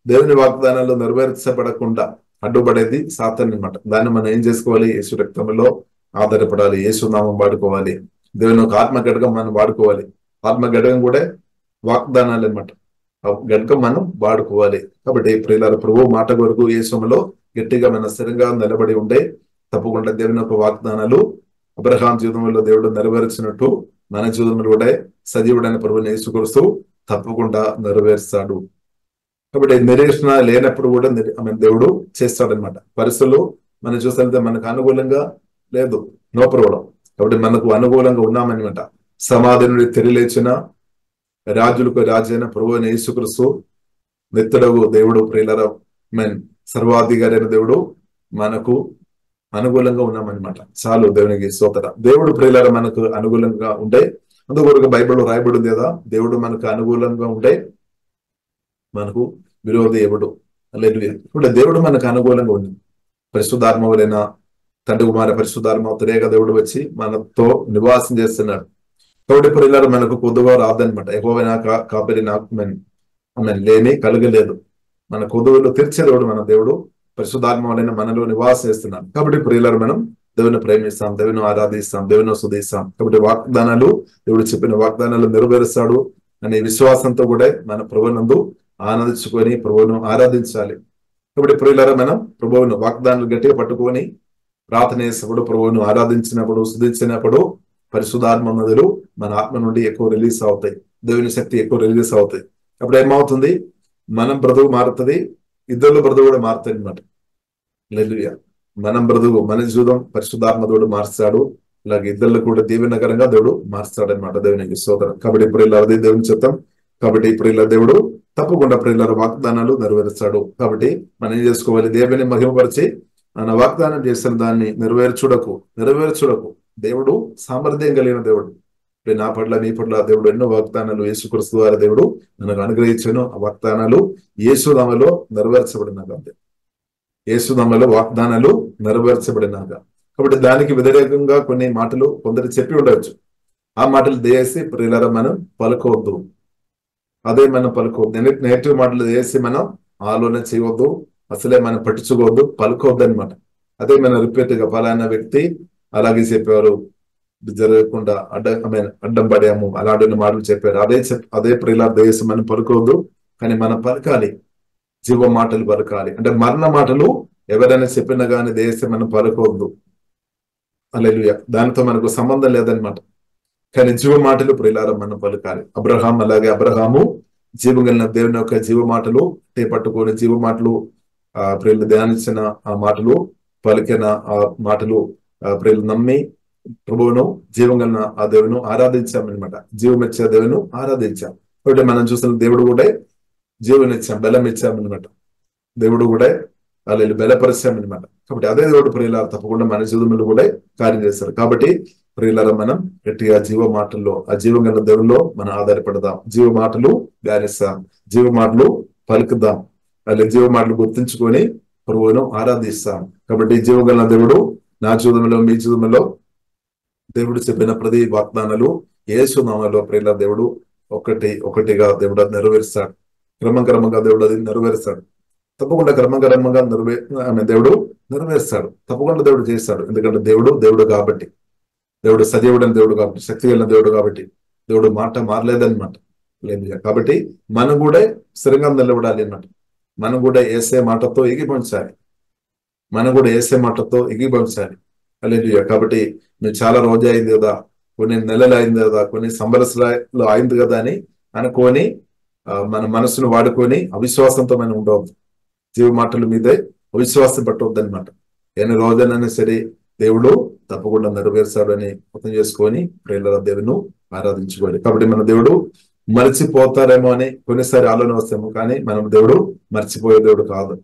దేవుని వాగ్దానాలు నెరవేర్చబడకుండా అడ్డుపడేది సాతాన్ అనమాట. దాన్ని మనం ఏం చేసుకోవాలి? యేసు రక్తంలో ఆధారపడాలి, యేసు నామం వాడుకోవాలి, దేవుని ఒక ఆత్మ ఘటకం మనం వాడుకోవాలి. ఆత్మ ఘటకం కూడా వాగ్దానాలు అనమాట. ఘటకం మనం వాడుకోవాలి. కాబట్టి ప్రియులారా ప్రభు మాట కొరకు యేసులో గట్టిగా మన స్థిరంగా నిలబడి ఉండే తప్పకుండా దేవుని యొక్క వాగ్దానాలు అబ్రహాం జీవితంలో దేవుడు నెరవేర్చినట్టు మన జీవితంలో కూడా సజీవుడైన ప్రభువుని యేసుక్రీస్తు తప్పకుండా నెరవేర్స్తాడు. కాబట్టి నిరీక్షణ లేనప్పుడు కూడా దేవుడు చేస్తాడనమాట. పరిస్థితులు మనం చూస్తే మనకు అనుకూలంగా లేదు, నో ప్రాబ్లం. కాబట్టి మనకు అనుకూలంగా ఉన్నామన్నమాట. సమాధి నుండి తిరిగిలేచిన రాజులకు రాజైన ప్రభువైన యేసుక్రీస్తు నిత్యుడగు దేవుడు, ప్రియులారా సర్వాధికారి అయిన దేవుడు మనకు అనుకూలంగా ఉన్నామన్నమాట. చాలు, దేవునికి స్తోత్రం. దేవుడు ప్రియులారా మనకు అనుకూలంగా ఉంటే, అందుకొరకు బైబిల్లో రాయబడింది కదా, దేవుడు మనకు అనుకూలంగా ఉంటే మనకు విరోధి ఎవడు. హల్లెలూయా. ఇప్పుడు దేవుడు మనకు అనుకూలంగా ఉంది. పరిశుద్ధాత్మ వలన తండ్రి కుమార పరిశుద్ధాత్మ త్రియేక దేవుడు వచ్చి మనతో నివాసం చేస్తున్నాడు. కాబట్టి ప్రియులారా మనకు కొద్దుగా రాదనమాట. యెహోవా కాపరి నాకు లేమి కలగలేదు. మన కొద్దువులు తీర్చే దేవుడు మన దేవుడు పరిశుద్ధాత్మ వలన మనలో నివాసం చేస్తున్నాడు. కాబట్టి ప్రియులారా మనం దేవుని ప్రేమిస్తాం, దేవుని ఆరాధిస్తాం, దేవుని స్తుతిస్తాం. కాబట్టి వాగ్దానాలు, దేవుడు చెప్పిన వాగ్దానాలు నెరవేరుస్తాడు అనే విశ్వాసంతో కూడా మన ప్రభువునందు ఆనందించుకొని ప్రభువును ఆరాధించాలి. కాబట్టి ప్రియులారా, మనం ప్రభువును వాగ్దానాలు గట్టిగా పట్టుకొని ప్రార్థన చేసినప్పుడు, ప్రభువును ఆరాధించినప్పుడు, స్తుతించినప్పుడు పరిశుద్ధాత్మ నదులు మన ఆత్మ నుండి ఎక్కువ రిలీజ్ అవుతాయి, దేవుని శక్తి ఎక్కువ రిలీజ్ అవుతాయి. అప్పుడు ఏమవుతుంది, మనం బ్రతుకు మారుతుంది, ఇద్దరు బ్రతుకు కూడా మారుతాయి అన్నమాట. హల్లెలూయా. మనం బ్రతుకు, మన జీవితం పరిశుద్ధాత్మ దేవుడు మార్చాడు, ఇలాగే ఇద్దరు కూడా దీవెనకరంగా దేవుడు మార్చాడు అనమాట. దేవునికి స్తోత్రం. కాబట్టి ప్రియులారా, అది దేవుని చిత్తం. కాబట్టి ప్రియులారా, దేవుడు తప్పకుండా ప్రియులారా వాగ్దానాలు నెరవేరుస్తాడు. కాబట్టి మనం ఏం చేసుకోవాలి, దేవుని మహిమపరిచి ఆయన వాగ్దానం చేసిన దాన్ని నెరవేర్చుడకు దేవుడు సామర్థ్యం కలిగిన దేవుడు. నా పట్ల, నీ పట్ల దేవుడు ఎన్నో వాగ్దానాలు యేసుక్రీస్తు ద్వారా దేవుడు మనకు అనుగ్రహించాను. ఆ వాగ్దానాలు యేసునామములో నెరవేర్చబడినాక, అంతే, యేసునామములో వాగ్దానాలు నెరవేర్చబడినాక. కాబట్టి దానికి వ్యతిరేకంగా కొన్ని మాటలు కొందరు చెప్పి ఉండవచ్చు. ఆ మాటలు దయచేసి ప్రియులారా మనం పలుకోవద్దు. అదే మనం పలుకోవద్దు. నెగిటివ్ మాటలు దయచేసి మనం ఆలోచన చేయవద్దు, అసలే మనం పట్టించుకోవద్దు, పలుకోవద్దు అనమాట. అదే మన రిపీట్ గా ఫలానా వ్యక్తి అలాగే చెప్పారు, జరగకుండా అడ్డం పడాము, అలాంటి మాటలు చెప్పారు, అదే ప్రియులారా దయచేసి మనం పలుకోవద్దు. కానీ మనం పలకాలి, జీవ మాటలు పలకాలి. అంటే మరణ మాటలు ఎవరైనా చెప్పినా కానీ దయచేసి మనం పలుకోవద్దు. హల్లెలూయా. దానితో మనకు సంబంధం లేదనమాట. కానీ జీవ మాటలు ప్రియులారా మనం పలకాలి. అబ్రహాము జీవం కలిగిన దేవుని యొక్క జీవ మాటలు పట్టుకొని, జీవ మాటలు ప్రియులు ధ్యానించిన ఆ మాటలు, పలికిన ఆ మాటలు ప్రియులు నమ్మి ప్రభువును, జీవం కలిగిన ఆ దేవును ఆరాధించామన్నమాట. జీవం ఇచ్చే దేవును ఆరాధించాం. కాబట్టి మనం చూసిన దేవుడు కూడా జీవం ఇచ్చాం, బలం ఇచ్చామన్నమాట. దేవుడు కూడా వాళ్ళు బలపరిచామన్నమాట. కాబట్టి అదే దేవుడు ప్రియులారా తప్పకుండా మన జీవితంలో కూడా కార్యం చేస్తారు. కాబట్టి ప్రియులారా మనం గట్టిగా జీవ మాటల్లో, ఆ జీవం గల దేవుల్లో మనం ఆధారపడదాం. జీవ మాటలు ధ్యానిస్తాం, జీవ మాటలు పలుకుదాం, అలాగే జీవ మాటలు గుర్తించుకొని ప్రభువును ఆరాధిస్తాం. కాబట్టి జీవం గల దేవుడు నా జీవితంలో, మీ జీవితంలో దేవుడు చెప్పిన ప్రతి వాగ్దానాలు యేసు నామములో ప్రియులారా దేవుడు ఒకటిగా దేవుడు నెరవేరుస్తాడు. క్రమంగా దేవుడు అది నెరవేరుస్తాడు. తప్పకుండా క్రమంగా దేవుడు నెరవేరుస్తాడు. తప్పకుండా దేవుడు చేస్తాడు. ఎందుకంటే దేవుడు కాబట్టి, దేవుడు సజీవుడైన దేవుడు కాబట్టి, శక్తి కలిగిన దేవుడు కాబట్టి, దేవుడు మాట మారలేదన్నమాట. లేదు కాబట్టి మనం కూడా స్థిరంగా నిలబడాలి అన్నమాట. మనం కూడా యేసే మాటతో ఎగిపంచాలి, హల్లెలూయా. కాబట్టి నువ్వు చాలా రోజు అయింది కదా, కొన్ని నెలలు అయింది కదా, కొన్ని సంవత్సరాలు అయింది కదా అని అనుకొని మన మనసును వాడుకొని అవిశ్వాసంతో మనం ఉండవద్దు. జీవ మాటల మీదే అవిశ్వాసం పట్టవద్దు అనమాట. ఎన్ని రోజులైనా సరే దేవుడు తప్పకుండా నెరవేర్చాడు అని అర్థం చేసుకొని ప్రియులారా దేవుని ఆరాధించుకోవాలి. కాబట్టి మన దేవుడు మర్చిపోతారేమో అని కొన్నిసారి ఆలోచన వస్తాము, కానీ మనం దేవుడు మర్చిపోయే దేవుడు కాదు.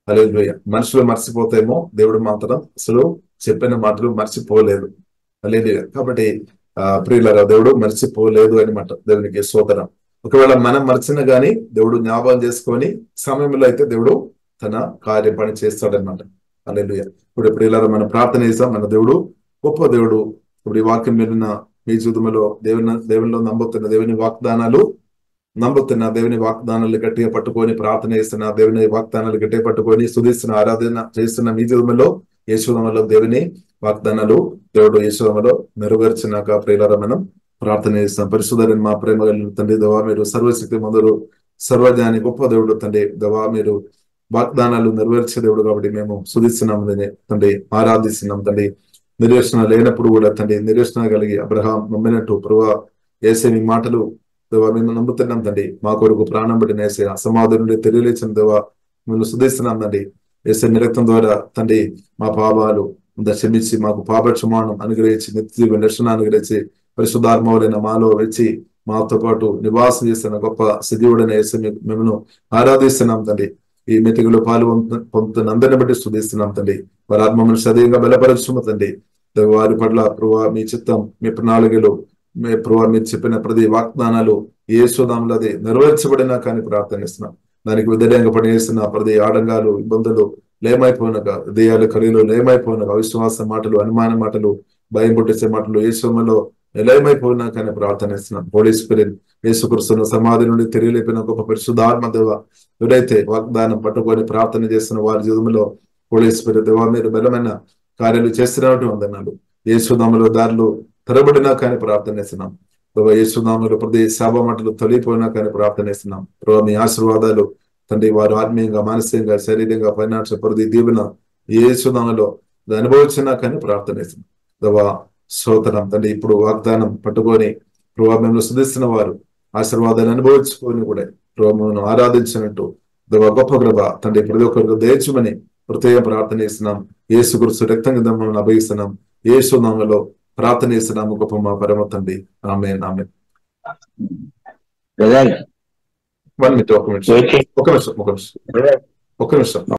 హల్లెలూయా. మనుషులు మర్చిపోతేమో, దేవుడు మాత్రం అసలు చెప్పిన మాటలు మర్చిపోలేదు. హల్లెలూయా. కాబట్టి ప్రియులారా దేవుడు మర్చిపోలేదు అనమాట. దేవునికి స్తోత్రం. ఒకవేళ మనం మర్చిన గాని దేవుడు జ్ఞాపకం చేసుకొని సమయంలో అయితే దేవుడు తన కార్య పని చేస్తాడనమాట. హల్లెలూయా. ఇప్పుడు ప్రియులారా మనం ప్రార్థన చేస్తాం. మన దేవుడు గొప్ప దేవుడు. ఇప్పుడు ఈ వాక్యం విన్న మీ జీవితంలో దేవునిలో నమ్ముతున్న దేవుని వాగ్దానాలు గట్టిగా పట్టుకొని ప్రార్థన చేస్తున్న, దేవుని వాగ్దానాలు గట్టిగా పట్టుకొని స్తుతిస్తున్న, ఆరాధన చేస్తున్న మీ జీవితంలో యేసునామములో దేవుని వాగ్దానాలు దేవుడు యేసునామములో నెరవేర్చినాక ప్రియులారా మనం ప్రార్థన చేస్తాం. పరిశుద్ధుడైన మా ప్రేమ కలిగిన తండ్రి దేవా, మీరు సర్వశక్తి మందుడు, సర్వజ్ఞాని గొప్ప దేవుడు తండ్రి దేవా, మీరు వాగ్దానాలు నెరవేర్చే దేవుడు కాబట్టి మేము స్తుతిస్తున్నాం తండ్రి, ఆరాధిస్తున్నాం తండ్రి. నిరీక్షణ లేనప్పుడు కూడా తండ్రి నిరీక్షణ కలిగి అబ్రహాం నమ్మినట్టు ప్రభువా యేసే మీ మాటలు దేవా మేము నమ్ముతున్నాం తండ్రి. మా కొరకు ప్రాణం పడిన యేసే అసమాధి నుండి తెలియలేచిన దేవా మేము స్తుతిస్తున్నాం తండ్రి. యేసే మీ రక్తం ద్వారా తండ్రి మా పాపాలు క్షమించి మాకు పాప క్షమానం అనుగ్రహించి నిత్య రక్షణ అనుగ్రహించి పరిశుద్ధాత్మవులైన మాలో వచ్చి మాతో పాటు నివాసం చేస్తున్న గొప్ప సజీవుడైన యేసు మేము ఆరాధిస్తున్నాం తండ్రి. ఈ మీటింగ్ లో పొందుతున్న అందరిని బట్టి స్తుతిస్తున్నాం తండ్రి. వారి ఆత్మను సదయంగా బలపరచుమ తండ్రి. వారి పట్ల ప్రభువా మీ చిత్తం, మీ ప్రణాళికలు, మీ ప్రభువా మీరు చెప్పిన ప్రతి వాగ్దానాలు యేసునామములో అది నెరవేర్చబడినా కానీ ప్రార్థనిస్తున్నాం. దానికి వ్యతిరేకంగా పనిచేస్తున్న ప్రతి ఆడంగాలు, ఇబ్బందులు లేమైపోయినాక, దేయాలు ఖరీలు లేమైపోయినాక, అవిశ్వాస మాటలు, అనుమాన మాటలు, భయం పుట్టించే మాటలు యేసులో నిలయమైపోయినా కానీ ప్రార్థనిస్తున్నాం. హోలీ స్పిరిట్ యేసుక్రీస్తును సమాధి నుండి తిరిగిలేపిన గొప్ప పరిశుద్ధాత్మ దేవ, ఎవరైతే వాగ్దానం పట్టుకొని ప్రార్థన చేస్తున్న వారి జీవితంలో హోలీ స్పిరిట్ దేవ మీరు బలమైన కార్యాలు చేస్తున్నట్టు వందనాలు. యేసునామములో దారులు తెరబడినా కానీ ప్రార్థన చేస్తున్నాం ప్రభా. యేసునామములో ప్రతి శాప మాటలు తొలిపోయినా కానీ ప్రార్థన చేస్తున్నాం ప్రభా. మీ ఆశీర్వాదాలు తండ్రి వారు ఆత్మీయంగా, మానసికంగా, శారీరంగా, ఫైనాన్షియల్ ప్రతి దీవెన యేసునామములో అనుభవించినా కానీ ప్రార్థన చేస్తున్నాం ప్రభా. స్తోత్రం తండ్రి. ఇప్పుడు వాగ్దానం పట్టుకొని ప్రభా మిమ్మల్ని స్తుతిస్తున్న వారు ఆశీర్వాదాన్ని అనుభవించుకొని కూడా ప్రభా మిమ్మల్ని ఆరాధించినట్టు గొప్ప కృప తండ్రి ప్రతి ఒక్కరికి దయచేయమని హృదయం ప్రార్థన చేస్తున్నాం. యేసు క్రీస్తు రక్తం కింద మమ్మల్ని అభయిస్తున్నాం. యేసు నామములో ప్రార్థన చేస్తున్నాము గొప్ప మా పరమ తండ్రి. ఆమేన్ ఆమేన్. 1 minute, ఒక నిమిషం.